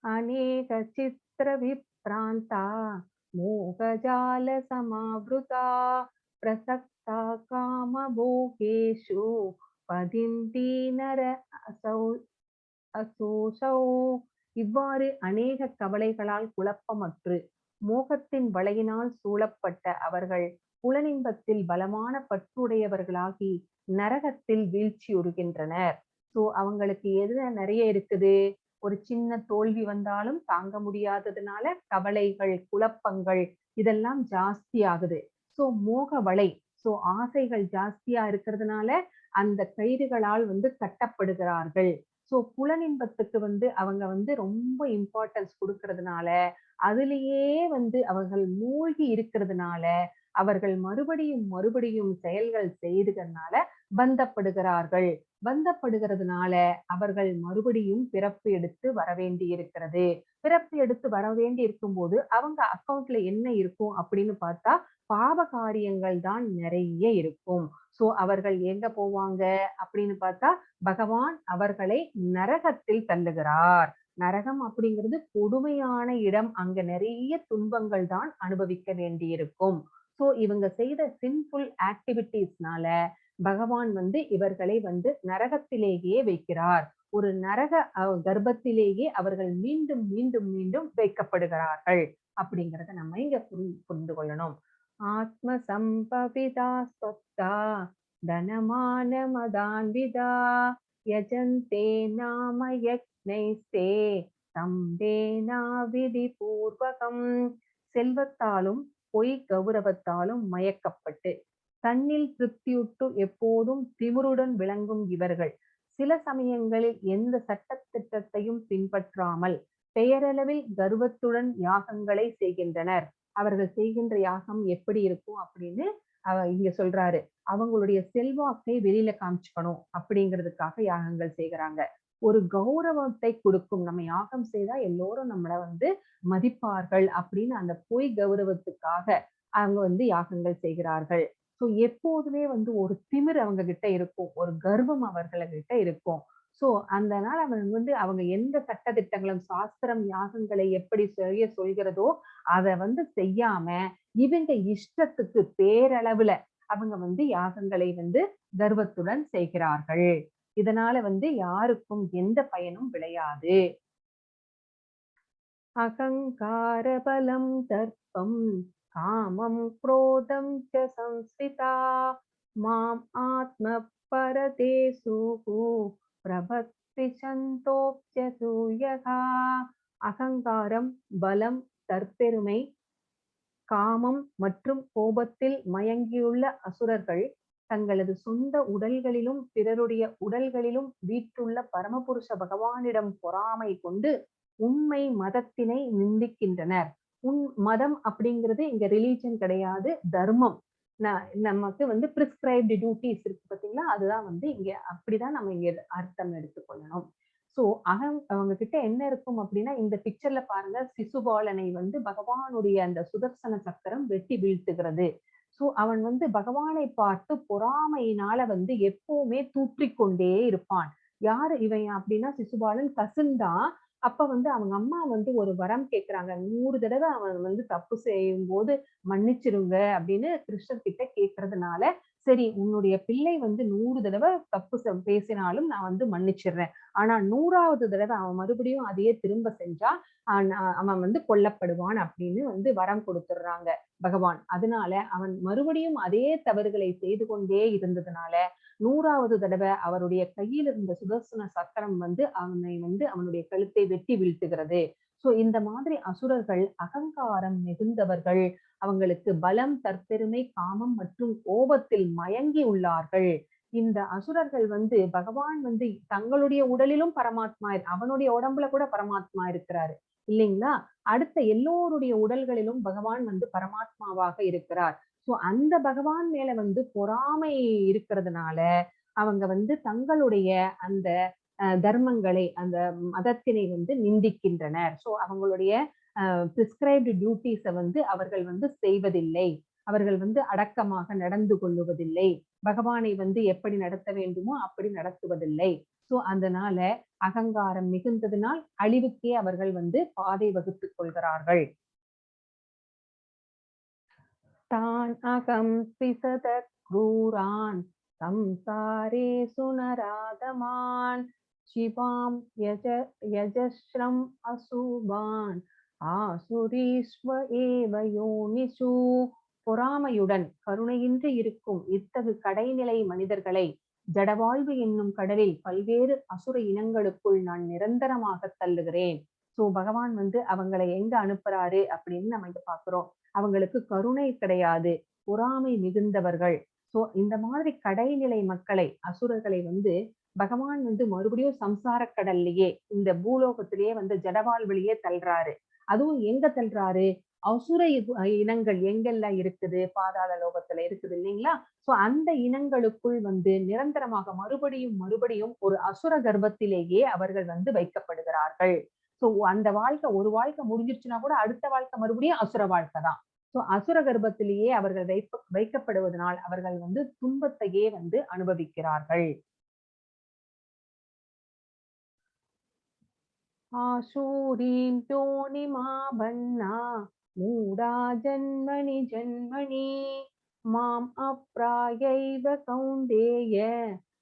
அநேக சித்திர விப்ராந்தா மோகஜால சமாவிருதா பிரசக்தா காம போகேஷு பதிந்தி நர அசோசௌ. இவ்வாறு அநேக கவலைகளால் குழப்பமற்று மோகத்தின் வலையினால் சூழப்பட்ட அவர்கள் புலனின்பத்தில் பலமான பற்றுடையவர்களாகி நரகத்தில் வீழ்ச்சியுறுகின்றனர். சோ அவங்களுக்கு எதுல நிறைய இருக்குது? ஒரு சின்ன தோல்வி வந்தாலும் தாங்க முடியாததுனால கவலைகள், குழப்பங்கள் இதெல்லாம் ஜாஸ்தி ஆகுது. சோ மோக வலை, சோ ஆசைகள் ஜாஸ்தியா இருக்கிறதுனால அந்த கயிறுகளால் கட்டப்படுகிறார்கள். சோ புலனின்பத்துக்கு அவங்க ரொம்ப இம்பார்ட்டன்ஸ் கொடுக்கறதுனால அதிலேயே அவர்கள் மூழ்கி இருக்கிறதுனால அவர்கள் மறுபடியும் செயல்கள் செய்ததுனால பந்தப்படுகிறார்கள். பந்தப்படுகிறதுனால அவர்கள் மறுபடியும் பிறப்பு எடுத்து வர வேண்டி இருக்கிறது. பிறப்பு எடுத்து வர வேண்டி இருக்கும்போது அவங்க அக்கவுண்ட்ல என்ன இருக்கும் அப்படின்னு பார்த்தா பாவ காரியங்கள் தான் நிறைய இருக்கும். சோ அவர்கள் எங்க போவாங்க அப்படின்னு பார்த்தா பகவான் அவர்களை நரகத்தில் தள்ளுகிறார். நரகம் அப்படிங்கிறது கொடுமையான இடம். அங்க நிறைய துன்பங்கள் தான் அனுபவிக்க வேண்டியிருக்கும். சோ இவங்க செய்த சின்ஃபுல் ஆக்டிவிட்டீஸ்னால பகவான் இவர்களை நரகத்திலேயே வைக்கிறார். ஒரு நரக கர்ப்பத்திலேயே அவர்கள் மீண்டும் மீண்டும் மீண்டும் வைக்கப்படுகிறார்கள் அப்படிங்கிறத நம்ம இங்க புரிந்து கொள்ளணும். ஆத்ம சம்பவிதா ஸ்வத்தா தனமான மதான்விதா யஜந்தே நாம யக்ஞைஸ்தே தம்பேனா விதி பூர்வகம். செல்வத்தாலும் பொய் கௌரவத்தாலும் மயக்கப்பட்டு தன்னில் திருப்தியுற்று எப்போதும் திமிருடன் விளங்கும் இவர்கள் சில சமயங்களில் எந்த சட்டத்திட்டத்தையும் பின்பற்றாமல் பெயரளவில் கர்வத்துடன் யாகங்களை செய்கின்றனர். அவர்கள் செய்கின்ற யாகம் எப்படி இருக்கும் அப்படின்னு இங்க சொல்றாரு. அவங்களுடைய செல்வாக்கை வெளியில காமிச்சுக்கணும் அப்படிங்கிறதுக்காக யாகங்கள் செய்கிறாங்க. ஒரு கௌரவத்தை கொடுக்கும். நம்ம யாகம் செய்தா எல்லோரும் நம்மள மதிப்பார்கள் அப்படின்னு அந்த பொய் கௌரவத்துக்காக அவங்க வந்து யாகங்கள் செய்கிறார்கள். சோ எப்போதுமே வந்து ஒரு திமிர் அவங்க கிட்ட இருக்கும். ஒரு கர்வம் அவர்கள்கிட்ட இருக்கும். சோ அதனால அவங்க எந்த சட்ட திட்டங்களும் சாஸ்திரம் யாகங்களை எப்படி செய்ய சொல்கிறதோ, அத வந்து செய்யாம, இவங்க இஷ்டத்துக்கு பேரளவுல அவங்க வந்து யாகங்களை வந்து கர்வத்துடன் செய்கிறார்கள். இதனால வந்து யாருக்கும் எந்த பயனும் விளையாது. அகங்கார பலம் தர்ப்பம் காமம் क्रोधं च संस्थिता माम् आत्म परदेशुः பிரபத்தி சந்தோப்யசூயகா. அகங்காரம், பலம், தற்பெருமை, காமம் மற்றும் கோபத்தில் மயங்கியுள்ள அசுரர்கள் தங்களது சொந்த உடல்களிலும் பிறருடைய உடல்களிலும் வீற்றுள்ள பரமபுருஷ பகவானிடம் பொறாமை கொண்டு உண்மை மதத்தினை நிந்திக்கின்றனர். மதம் அப்படிங்கிறது இங்க ரிலீஜன் கிடையாது, தர்மம். நமக்கு வந்து பிரிஸ்கிரைப்டு டியூட்டிஸ் இருக்கு பாத்தீங்களா, அதுதான் வந்து இங்க அப்படிதான் நம்ம இங்க அர்த்தம் எடுத்துக்கொள்ளணும். சோ அவங்க கிட்ட என்ன இருக்கும் அப்படின்னா, இந்த பிக்சர்ல பாருங்க, சிசுபாலனை வந்து பகவானுடைய அந்த சுதர்சன சக்கரம் வெட்டி வீழ்த்துகிறது. சோ அவன் வந்து பகவானை பார்த்து பொறாமையினால வந்து எப்பவுமே தூற்றிக் கொண்டே இருப்பான். யாரு இவன் அப்படின்னா, சிசுபாலன் கசின் தான். அப்ப வந்து அவங்க அம்மா வந்து ஒரு வரம் கேட்கிறாங்க. 100 தடவை அவன் வந்து தப்பு செய்யும்போது மன்னிச்சிருங்க அப்படின்னு கிருஷ்ணர் கிட்ட கேட்கறதுனால, சரி உன்னுடைய பிள்ளை வந்து 100 தடவை தப்பு பேசினாலும் நான் வந்து மன்னிச்சிடுறேன். ஆனா 100வது தடவை அவன் மறுபடியும் அதையே திரும்ப செஞ்சா அவன் வந்து கொல்லப்படுவான் அப்படின்னு வந்து வரம் கொடுத்துடுறாங்க பகவான். அதனால அவன் மறுபடியும் அதே தவறுகளை செய்து கொண்டே இருந்ததுனால 100வது தடவை அவருடைய கையில் இருந்த சுதர்சன சக்கரம் வந்து அவனை வந்து அவனுடைய கழுத்தை வெட்டி வீழ்த்துகிறது. சோ இந்த மாதிரி அசுரர்கள் அகங்காரம் மிகுந்தவர்கள். அவங்களுக்கு பலம், தற்பெருமை, காமம் மற்றும் கோபத்தில் மயங்கி உள்ளார்கள். இந்த அசுரர்கள் வந்து பகவான் வந்து தங்களுடைய உடலிலும் பரமாத்மா, அவனுடைய உடம்புல கூட பரமாத்மா இருக்கிறாரு இல்லைங்களா? அடுத்த எல்லோருடைய உடல்களிலும் பகவான் வந்து பரமாத்மாவாக இருக்கிறார். சோ அந்த பகவான் மேல வந்து பொறாமை இருக்கிறதுனால அவங்க வந்து தங்களுடைய அந்த தர்மங்களை, அந்த மதத்தினை வந்து நிந்திக்கின்றனர். சோ அவங்களுடைய பிரிஸ்கிரைப்டு டியூட்டிஸ வந்து அவர்கள் வந்து செய்வதில்லை. அவர்கள் வந்து அடக்கமாக நடந்து கொள்ளுவதில்லை. பகவானை வந்து எப்படி நடத்த வேண்டுமோ அப்படி நடத்துவதில்லை. சோ அதனால அகங்காரம் மிகுந்ததினால் அழிவுக்கே அவர்கள் வந்து பாதை வகுத்துக் கொள்கிறார்கள். தான் அகம் பிசத க்ரூரான் संसारेषु नराधमान् शिवां यजश्रम् அசுபான் ஆசுரீஸ்வ ஏவ யோனிஷு. பொறாமையுடன் கருணையின்றி இருக்கும் இத்தகு கடைநிலை மனிதர்களை ஜடவாழ்வு என்னும் கடலில் பல்வேறு அசுர இனங்களுக்குள் நான் நிரந்தரமாக தள்ளுகிறேன். சோ பகவான் வந்து அவங்களை எங்க அனுப்புறாரு அப்படின்னு நம்ம இங்க பாக்குறோம். அவங்களுக்கு கருணை கிடையாது, பொறாமை மிகுந்தவர்கள். சோ இந்த மாதிரி கடைநிலை மக்களை, அசுரர்களை வந்து பகவான் வந்து மறுபடியும் சம்சார கடல்லையே, இந்த பூலோகத்திலேயே வந்து ஜடவாழ்விலேயே தள்ளுறாரு. அதுவும் எங்க தள்ளுறாரு? அசுர இனங்கள் எங்கெல்லாம் இருக்குது, பாதாள லோகத்துல இருக்குது இல்லைங்களா? சோ அந்த இனங்களுக்குள் வந்து நிரந்தரமாக மறுபடியும் மறுபடியும் ஒரு அசுர கர்ப்பத்திலேயே அவர்கள் வந்து வைக்கப்படுகிறார்கள். சோ அந்த வாழ்க்கை, ஒரு வாழ்க்கை முடிஞ்சிருச்சுன்னா கூட அடுத்த வாழ்க்கை மறுபடியும் அசுர வாழ்க்கை தான். சோ அசுர கர்ப்பத்திலேயே அவர்கள் வைக்கப்படுவதனால் அவர்கள் வந்து துன்பத்தையே வந்து அனுபவிக்கிறார்கள். ஆசூரீம் யோனிமாபன்னா மூடா ஜன்மனி ஜன்மனி மாம் அப்ராயைவ கௌந்தேய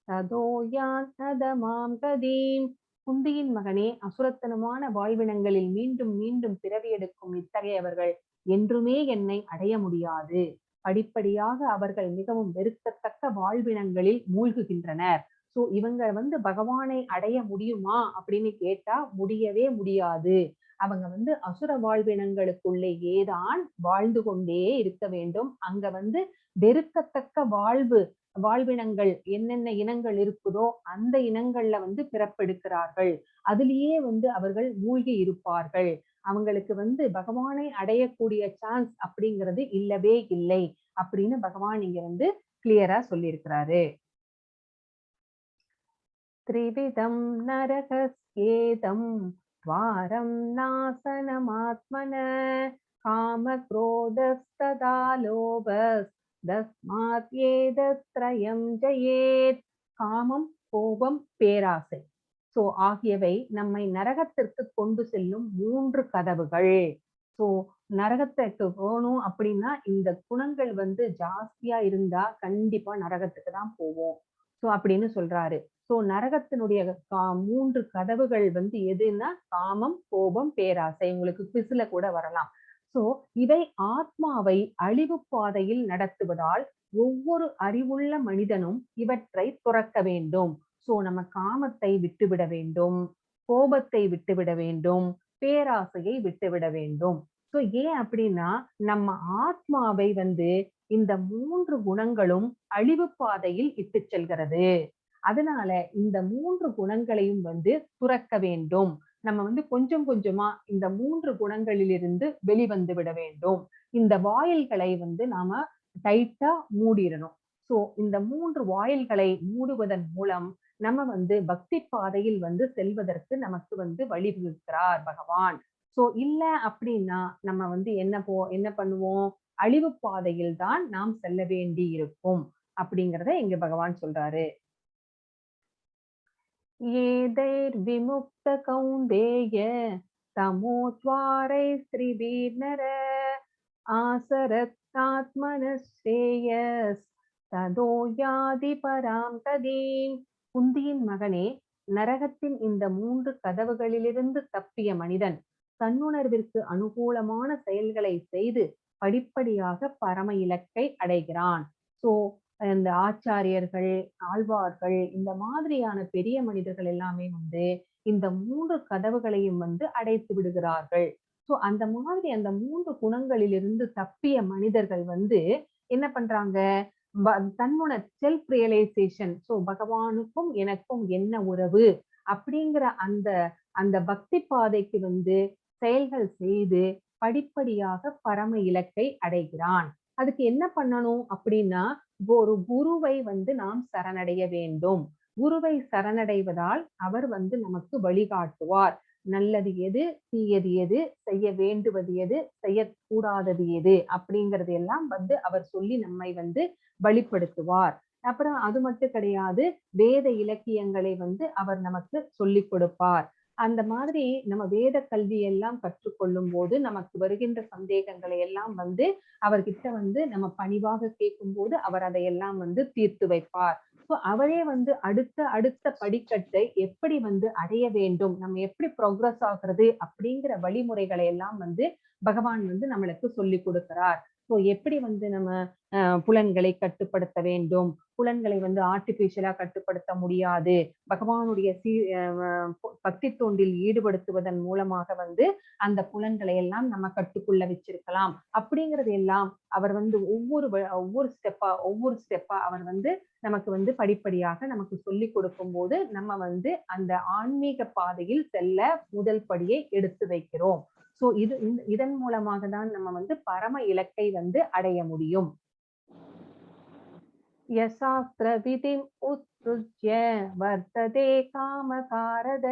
ததோ யாந்ததமாம் கதீம். குந்தியின் மகனே, அசுரத்தனமான வாழ்வினங்களில் மீண்டும் மீண்டும் பிறவி எடுக்கும் இத்தகையவர்கள் என்றுமே என்னை அடைய முடியாது. படிப்படியாக அவர்கள் மிகவும் வெறுக்கத்தக்க வாழ்வினங்களில் மூழ்குகின்றனர். சோ இவங்க வந்து பகவானை அடைய முடியுமா அப்படின்னு கேட்டா முடியவே முடியாது. அவங்க வந்து அசுர வாழ்வினங்களுக்குள்ளேயேதான் வாழ்ந்து கொண்டே இருக்க வேண்டும். அங்க வந்து வெறுக்கத்தக்க வாழ்வினங்கள் என்னென்ன இனங்கள் இருக்குதோ அந்த இனங்கள்ல வந்து பிறப்பெடுக்கிறார்கள். அதிலேயே வந்து அவர்கள் மூழ்கி இருப்பார்கள். அவங்களுக்கு வந்து பகவானை அடையக்கூடிய சான்ஸ் அப்படிங்கிறது இல்லவே இல்லை அப்படின்னு பகவான் இங்க வந்து கிளியரா சொல்லியிருக்கிறாரு. त्रिविधं नरकस्येदं द्वारं नासनमात्मन காம குரோதஸ்ததா லோபஸ் தஸ்மாத் ஏதத்ரயம் ஜயேத். காமம், கோபம், பேராசை ஆகியவை நம்மை நரகத்திற்கு கொண்டு செல்லும் 3 கதவுகள். நரகத்துக்கு போகணும் அப்படின்னா இந்த குணங்கள் ஜாஸ்தியா இருந்தா கண்டிப்பா நரகத்துக்கு தான் போவோம் அப்படின்னு சொல்றாரு. நரகத்தினுடைய 3 கதவுகள் எதுன்னா காமம், கோபம், பேராசை. உங்களுக்கு குவிஸ்ல கூட வரலாம். இவை ஆத்மாவை அழிவு பாதையில் நடத்துவதால் ஒவ்வொரு அறிவுள்ள மனிதனும் இவற்றை துறக்க வேண்டும். நம்ம காமத்தை விட்டுவிட வேண்டும், கோபத்தை விட்டுவிட வேண்டும், பேராசையை விட்டுவிட வேண்டும். ஏன் அப்படின்னா நம்ம ஆத்மாவை இந்த 3 குணங்களும் அழிவு பாதையில் இட்டு செல்கிறது. அதனால இந்த 3 குணங்களையும் துறக்க வேண்டும். நம்ம கொஞ்சம் கொஞ்சமா இந்த 3 குணங்களிலிருந்து வெளிவந்து விட வேண்டும். இந்த வாயில்களை நாம டைட்டா மூடிடணும். இந்த 3 வாயில்களை மூடுவதன் மூலம் நம்ம பக்தி பாதையில் செல்வதற்கு நமக்கு வழிவகுக்கிறார் பகவான். இல்ல அப்படின்னா நம்ம என்ன பண்ணுவோம்? அழிவு பாதையில் தான் நாம் செல்ல வேண்டி இருக்கும் அப்படிங்கறத இங்க பகவான் சொல்றாரு. ஏதைர் விமுக்த கௌந்தேய தமோத்வாரை ஸ்ரீபீர்நர ஆசரத் ஆத்மனஸ்ரேயஸ் ததோ யாதி பராம் ததீம். குந்தியின் மகனே, நரகத்தின் இந்த 3 கதவுகளிலிருந்து தப்பிய மனிதன் தன்னுணர்விற்கு அனுகூலமான செயல்களை செய்து படிப்படியாக பரம இலக்கை அடைகிறான். இந்த ஆச்சாரியர்கள், ஆழ்வார்கள், இந்த மாதிரியான பெரிய மனிதர்கள் எல்லாமே இந்த 3 கதவுகளையும் அடைத்து விடுகிறார்கள். அந்த மாதிரி அந்த 3 குணங்களிலிருந்து தப்பிய மனிதர்கள் என்ன பண்றாங்க? தன்னோட செல்ஃப் ரியலைசேஷன், பகவானுக்கும் எனக்கும் என்ன உறவு அப்படிங்கிற அந்த பக்தி பாதைக்கு செயல்கள் செய்து படிப்படியாக பரம இலக்கை அடைகிறான். அதுக்கு என்ன பண்ணணும் அப்படின்னா ஒரு குருவை நாம் சரணடைய வேண்டும். குருவை சரணடைவதால் அவர் நமக்கு வழிகாட்டுவார். நல்லது எது, தீயது எது, செய்ய வேண்டுவது எது, செய்யக்கூடாதது எது அப்படிங்கறது எல்லாம் அவர் சொல்லி நம்மை வழிப்படுத்துவார். அப்புறம் அது மட்டும் கிடையாது, வேத இலக்கியங்களை அவர் நமக்கு சொல்லிக் கொடுப்பார். அந்த மாதிரி நம்ம வேத கல்வி எல்லாம் கற்றுக்கொள்ளும் போது நமக்கு வருகின்ற சந்தேகங்களை எல்லாம் அவர்கிட்ட நம்ம பணிவாக கேட்கும் போது அவர் அதையெல்லாம் தீர்த்து வைப்பார். அவரே அடுத்த படிக்கட்டை எப்படி அடைய வேண்டும், நம்ம எப்படி ப்ரோக்ரஸ் ஆகுறது அப்படிங்கிற வழிமுறைகளை எல்லாம் பகவான் நம்மளுக்கு சொல்லி கொடுக்கிறார். எப்படி நம்ம புலன்களை கட்டுப்படுத்த வேண்டும், புலன்களை ஆர்டிபிஷியலா கட்டுப்படுத்த முடியாது, பகவானுடைய பக்தி தொண்டில் ஈடுபடுத்துவதன் மூலமாக அந்த புலன்களை எல்லாம் நம்ம கட்டுக்குள்ள வச்சிருக்கலாம் அப்படிங்கறது எல்லாம் அவர் ஒவ்வொரு ஸ்டெப்பா அவர் நமக்கு படிப்படியாக நமக்கு சொல்லி கொடுக்கும் போது நம்ம அந்த ஆன்மீக பாதையில் செல்ல முதல் படியை எடுத்து வைக்கிறோம். இதன் மூலமாக தான் நம்ம பரம இலக்கை அடைய முடியும். யசாஸ்திர விதிம் உத்ருஜ்ய வர்த்ததே காமகாரத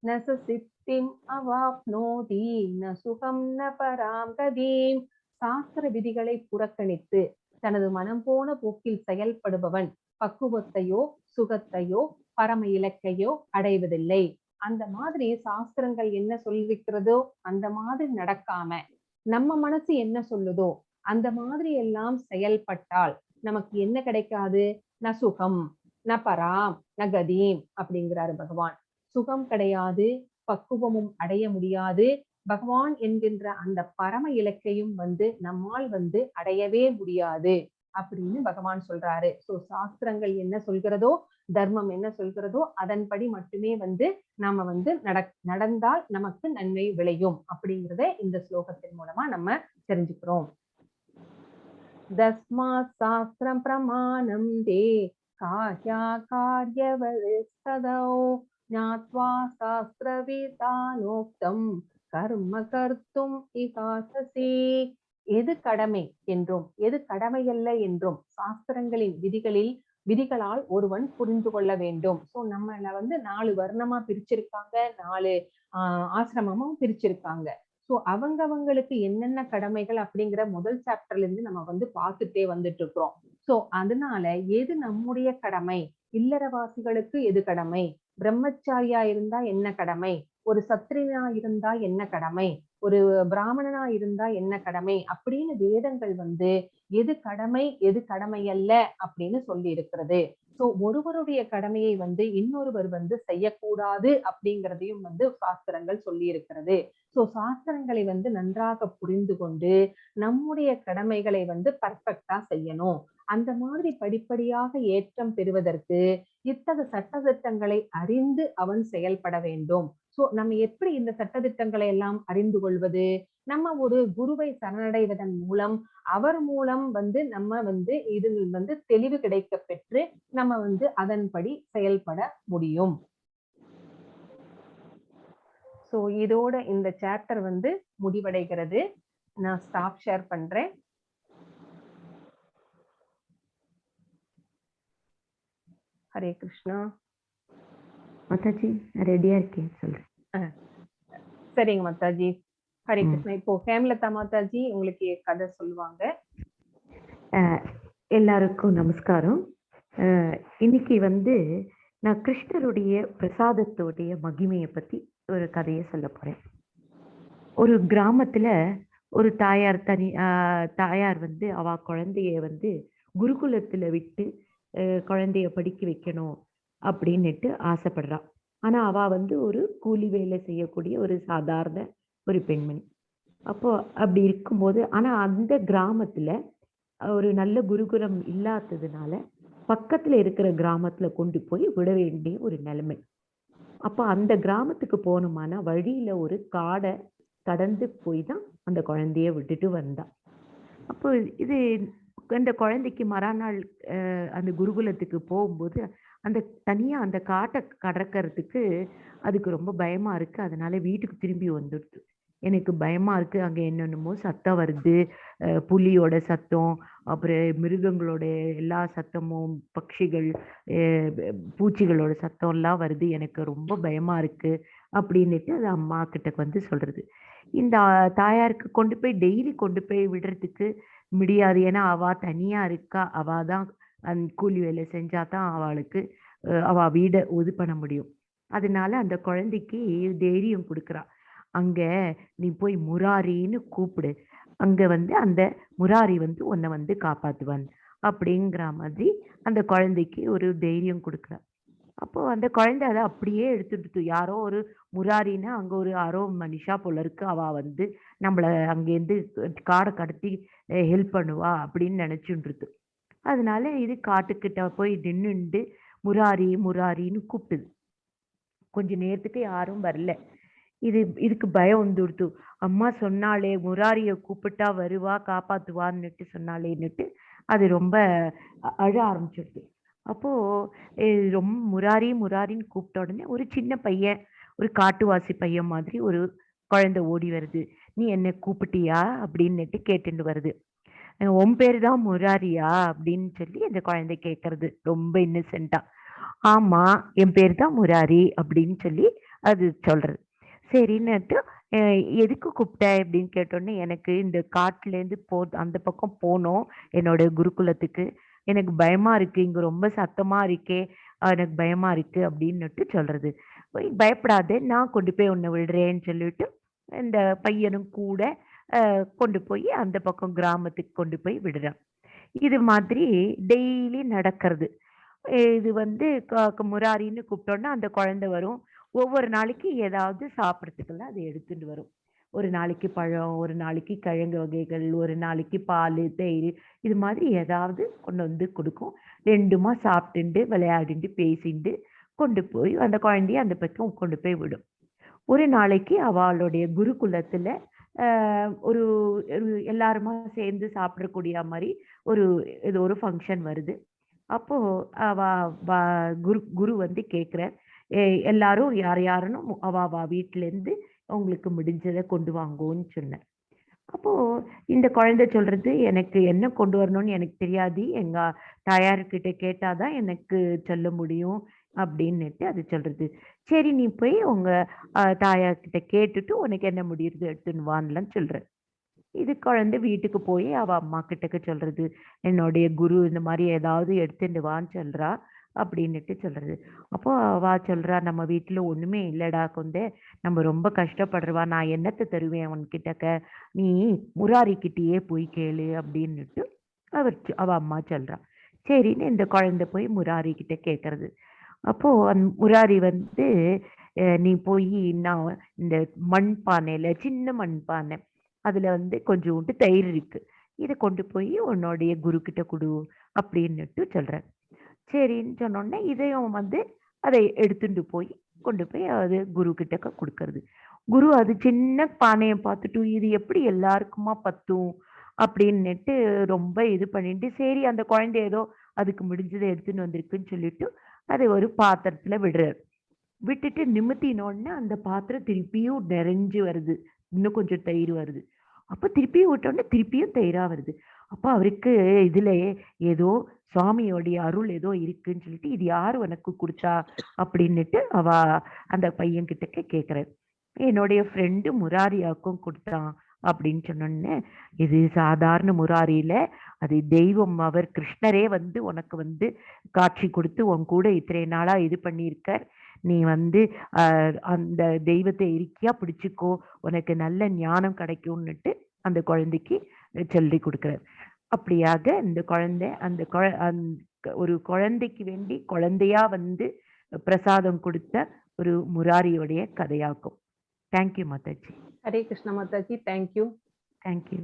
ந சித்திம் அவாப்னோதி ந சுகம் ந பராம் கதீம். சாஸ்திர விதிகளை புறக்கணித்து தனது மனம் போன போக்கில் செயல்படுபவன் பக்குவத்தையோ சுகத்தையோ பரம இலக்கையோ அடைவதில்லை. அந்த மாதிரி சாஸ்திரங்கள் என்ன சொல்லிருக்கிறதோ அந்த மாதிரி நடக்காம நம்ம மனசு என்ன சொல்லுதோ அந்த மாதிரி எல்லாம் செயல்பட்டால் நமக்கு என்ன கிடைக்காது? ந சுகம் ந பராம் ந கதீம் அப்படிங்கிறாரு பகவான். சுகம் கிடையாது, பக்குவமும் அடைய முடியாது, பகவான் என்கின்ற அந்த பரம இலக்கையும் நம்மால் அடையவே முடியாது அப்படின்னு பகவான் சொல்றாரு. சாஸ்திரங்கள் என்ன சொல்கிறதோ, தர்மம் என்ன சொல்கிறதோ அதன்படி மட்டுமே நாம நடந்தால் நமக்கு நன்மை விளையும் அப்படிங்கிறத இந்த ஸ்லோகத்தின் மூலமா நம்ம தெரிஞ்சுக்கிறோம். தஸ்மாத் சாஸ்திரம் பிரமாணம் தே கார்யா கார்யவரிஸ்ததோ ஞாத்வா சாஸ்திரவிதானோக்தம் கர்ம கர்த்தும் இகாசசி. எது கடமை என்றும் எது கடமையல்ல என்றும் சாஸ்திரங்களின் விதிகளால் ஒருவன் புரிந்து கொள்ள வேண்டும். நம்மள 4 வர்ணமா பிரிச்சிருக்காங்க, 4 ஆசிரமமும் பிரிச்சிருக்காங்க. சோ அவங்களுக்கு என்னென்ன கடமைகள் அப்படிங்கிற முதல் சாப்டர்ல இருந்து நம்ம வந்து பார்த்துட்டே வந்துட்டு இருக்கிறோம். சோ அதனால எது நம்முடைய கடமை, இல்லறவாசிகளுக்கு எது கடமை, பிரம்மச்சாரியா இருந்தா என்ன கடமை, ஒரு சத்திரியனா இருந்தா என்ன கடமை, ஒரு பிராமணனா இருந்தா என்ன கடமை அப்படின்னு வேதங்கள் வந்து எது கடமை எது கடமை அல்ல அப்படின்னு சொல்லி இருக்கிறது. சோ ஒருவருடைய கடமையை வந்து இன்னொருவர் வந்து செய்யக்கூடாது அப்படிங்கிறதையும் வந்து சாஸ்திரங்கள் சொல்லி இருக்கிறது. சோ சாஸ்திரங்களை வந்து நன்றாக புரிந்து கொண்டு நம்முடைய கடமைகளை வந்து பர்ஃபெக்ட்டா செய்யணும். அந்த மாதிரி படிப்படியாக ஏற்றம் பெறுவதற்கு இத்தகு சட்டதிட்டங்களை அறிந்து அவன் செயல்பட வேண்டும். சோ நம்ம எப்படி இந்த சட்டதிட்டங்களை எல்லாம் அறிந்து கொள்வது? நம்ம ஒரு குருவை சரணடைவதன் மூலம், அவர் மூலம் வந்து நம்ம வந்து இதில் வந்து தெளிவு கிடைக்கப் பெற்று நம்ம வந்து அதன்படி செயல்பட முடியும். சோ இதோட இந்த சாப்டர் வந்து முடிவடைகிறது. நான் ஸ்டாப் ஷேர் பண்றேன். ஹரே கிருஷ்ணா. மாதாஜி ரெடியா இருக்கேன் சொல்றேன். சரிங்க மாதாஜி. ஹரே கிருஷ்ணா. இப்போ ஹேமலதா மாதாஜி உங்களுக்கு கதை சொல்லுவாங்க. எல்லாருக்கும் நமஸ்காரம். இன்னைக்கு வந்து நான் கிருஷ்ணருடைய பிரசாதத்துடைய மகிமையை பத்தி ஒரு கதையை சொல்ல போறேன். ஒரு கிராமத்துல ஒரு தாயார் வந்து அவ குழந்தைய வந்து குருகுலத்துல விட்டு குழந்தைய படிக்க வைக்கணும் அப்படின்னுட்டு ஆசைப்படுறா. ஆனா அவ வந்து ஒரு கூலி வேலை செய்யக்கூடிய ஒரு சாதாரண ஒரு பெண்மணி. அப்போ அப்படி இருக்கும்போது ஆனா அந்த கிராமத்துல ஒரு நல்ல குருகுலம் இல்லாததுனால பக்கத்துல இருக்கிற கிராமத்துல கொண்டு போய் விட வேண்டிய ஒரு நிலைமை. அப்போ அந்த கிராமத்துக்கு போகணுமானா வழியில ஒரு காடை கடந்து போய் தான் அந்த குழந்தைய விட்டுட்டு வந்தா. அப்போ இது அந்த குழந்தைக்கு மறுநாள் அந்த குருகுலத்துக்கு போகும்போது அந்த தனியா அந்த காட்டை கடக்கிறதுக்கு அதுக்கு ரொம்ப பயமா இருக்கு. அதனால வீட்டுக்கு திரும்பி வந்துடுது. எனக்கு பயமா இருக்கு, அங்க என்னென்னமோ சத்தம் வருது, புலியோட சத்தம், அப்புறம் மிருகங்களோட எல்லா சத்தமும், பட்சிகள், பூச்சிகளோட சத்தம் எல்லாம் வருது, எனக்கு ரொம்ப பயமா இருக்கு அப்படின்னுட்டு அது அம்மா கிட்ட வந்து சொல்றது. இந்த தாயாருக்கு கொண்டு போய் டெய்லி கொண்டு போய் விடுறதுக்கு முடியாது. ஏன்னா அவ தனியா இருக்கா. அவ தான் கூலி வேலை செஞ்சா தான் அவளுக்கு அவ வீட இது பண்ண முடியும். அதனால அந்த குழந்தைக்கு தைரியம் கொடுக்குறா. அங்க நீ போய் முராரின்னு கூப்பிடு. அங்க வந்து அந்த முராரி வந்து உன்னை வந்து காப்பாத்துவான் அப்படிங்கிற மாதிரி அந்த குழந்தைக்கு ஒரு தைரியம் கொடுக்குறா. அப்போ அந்த குழந்தை அதை அப்படியே எடுத்துட்டு யாரோ ஒரு முராரின்னா அங்க ஒரு யாரோ மனுஷா போல இருக்கு, அவ வந்து நம்மள அங்கேருந்து காடை கடத்தி ஹெல்ப் பண்ணுவா அப்படின்னு நினைச்சுட்டு. அதனால இது காட்டுக்கிட்ட போய் நின்னுண்டு முராரி முராரின்னு கூப்பிட்டுது. கொஞ்ச நேரத்துக்கு யாரும் வரல. இதுக்கு பயம் வந்துடுத்து. அம்மா சொன்னாலே முராரிய கூப்பிட்டா வருவா காப்பாத்துவான்னுட்டு சொன்னாலேன்னுட்டு அது ரொம்ப அழ ஆரம்பிச்சிடுது. அப்போ ரொம்ப முராரி முராரின்னு கூப்பிட்ட உடனே ஒரு சின்ன பையன், ஒரு காட்டுவாசி பையன் மாதிரி ஒரு குழந்தை ஓடி வருது. நீ என்ன கூப்பிட்டியா அப்படின்னுட்டு கேட்டுட்டு வருது. உன் பேரு தான் முராரியா அப்படின்னு சொல்லி அந்த குழந்தை கேட்கறது ரொம்ப இன்னசென்ட்டா. ஆமா, என் பேர் தான் முராரி அப்படின்னு சொல்லி அது சொல்றது. சரின்னுட்டு எதுக்கு கூப்பிட்ட அப்படின்னு கேட்டோடனே, எனக்கு இந்த காட்டுலேருந்து அந்த பக்கம் போனோம் என்னோட குருகுலத்துக்கு, எனக்கு பயமா இருக்கு, இங்க ரொம்ப சத்தமா இருக்கே, எனக்கு பயமா இருக்கு அப்படின்னுட்டு சொல்றது. பயப்படாதே, நான் கொண்டு போய் உன்னை விடுறேன்னு சொல்லிட்டு இந்த பையனும் கூட கொண்டு போய் அந்த பக்கம் கிராமத்துக்கு கொண்டு போய் விடுறான். இது மாதிரி டெய்லி நடக்கிறது. இது வந்து முராரின்னு கூப்பிட்டோன்னா அந்த குழந்தை வரும். ஒவ்வொரு நாளைக்கு ஏதாவது சாப்பிட்றதுக்கெல்லாம் அது எடுத்துட்டு வரும். ஒரு நாளைக்கு பழம், ஒரு நாளைக்கு கிழங்கு வகைகள், ஒரு நாளைக்கு பால், தயிர், இது மாதிரி ஏதாவது கொண்டு வந்து கொடுக்கும். 2மா சாப்பிட்டுண்டு விளையாடிண்டு பேசிண்டு கொண்டு போய் அந்த குழந்தைய அந்த பக்கம் கொண்டு போய் விடும். ஒரு நாளைக்கு அவளுடைய குருகுலத்துல ஒரு எல்லாருமா சேர்ந்து சாப்பிடக்கூடிய மாதிரி இது ஒரு ஃபங்க்ஷன் வருது. அப்போ குரு வந்து கேட்குறார், எல்லாரும் யார் யாருன்னு அவ வீட்டிலேருந்து உங்களுக்கு முடிஞ்சதை கொண்டு வாங்கோன்னு சொன்னார். அப்போ இந்த குழந்தை சொல்றது, எனக்கு என்ன கொண்டு வரணும்னு எனக்கு தெரியாது, எங்க தாயார்கிட்ட கேட்டாதான் எனக்கு சொல்ல முடியும், அப்படின்னுட்டு அது சொல்றது. சரி நீ போய் உங்க தாயார் கிட்ட கேட்டுட்டு உனக்கு என்ன முடியுது எடுத்துன்னு வான்லாம் சொல்ற. இது குழந்தை வீட்டுக்கு போய் அவ அம்மா கிட்டக்க சொல்றது. என்னுடைய குரு இந்த மாதிரி ஏதாவது எடுத்துட்டு வான்னு சொல்றா அப்படின்னுட்டு சொல்றது. அப்போ அவ சொல்றா, நம்ம வீட்டுல ஒண்ணுமே இல்லடா குந்தே. நம்ம ரொம்ப கஷ்டப்படுறவா. நான் என்னத்த தருவேன் உன்கிட்டக்க. நீ முராரி கிட்டயே போய் கேளு அப்படின்னுட்டு அவ அம்மா சொல்றா. சரின்னு இந்த குழந்தை போய் முராரி கிட்ட கேட்கறது. அப்போ முராரி வந்து நீ போய் நான் இந்த மண் பானையில சின்ன மண் பானை அதுல வந்து கொஞ்சோண்டு தயிர் இருக்கு. இதை கொண்டு போய் உன்னுடைய குரு கிட்ட கொடு அப்படின்னுட்டு சொல்றேன். சரின்னு சொன்னோடனே இதையும் வந்து அதை எடுத்துட்டு போய் கொண்டு போய் அது குரு கிட்ட கொடுக்கறது. குரு அது சின்ன பானையை பார்த்துட்டு இது எப்படி எல்லாருக்குமா பத்தும் அப்படின்னுட்டு ரொம்ப இது பண்ணிட்டு, சரி அந்த குழந்தை ஏதோ அதுக்கு முடிஞ்சதை எடுத்துன்னு வந்திருக்குன்னு சொல்லிட்டு அதை ஒரு பாத்திரத்துல விடுறாரு. விட்டுட்டு நிமித்தினோடனே அந்த பாத்திரம் திருப்பியும் நிறைஞ்சு வருது. இன்னும் கொஞ்சம் தயிர் வருது. அப்ப திருப்பியும் விட்டோடனே திருப்பியும் தயிரா வருது. அப்ப அவருக்கு இதுல ஏதோ சுவாமியோடைய அருள் ஏதோ இருக்குன்னு சொல்லிட்டு, இது யாரு உனக்கு குடுத்தா அப்படின்னுட்டு அந்த பையன் கிட்ட கேக்குறாரு. என்னுடைய ஃப்ரெண்டு முராரியாக்கும் கொடுத்தான் அப்படின்னு சொன்னோடனே, இது சாதாரண முராரி இல்ல. அது தெய்வம். அவர் கிருஷ்ணரே வந்து உனக்கு வந்து காட்சி கொடுத்து உன் கூட இத்தனை நாளா இது பண்ணியிருக்கார். நீ வந்து அந்த தெய்வத்தை இறுக்கியா பிடிச்சுக்கோ. உனக்கு நல்ல ஞானம் கிடைக்கும்னுட்டு அந்த குழந்தைக்கு சொல்லி கொடுக்கிறார். அப்படியாக இந்த குழந்தை ஒரு குழந்தைக்கு வேண்டி குழந்தையா வந்து பிரசாதம் கொடுத்த ஒரு முராரியுடைய கதையாகும். தேங்க்யூ மாதாஜி. ஹரே கிருஷ்ண மாதாஜி. தேங்க்யூ. தேங்க்யூ.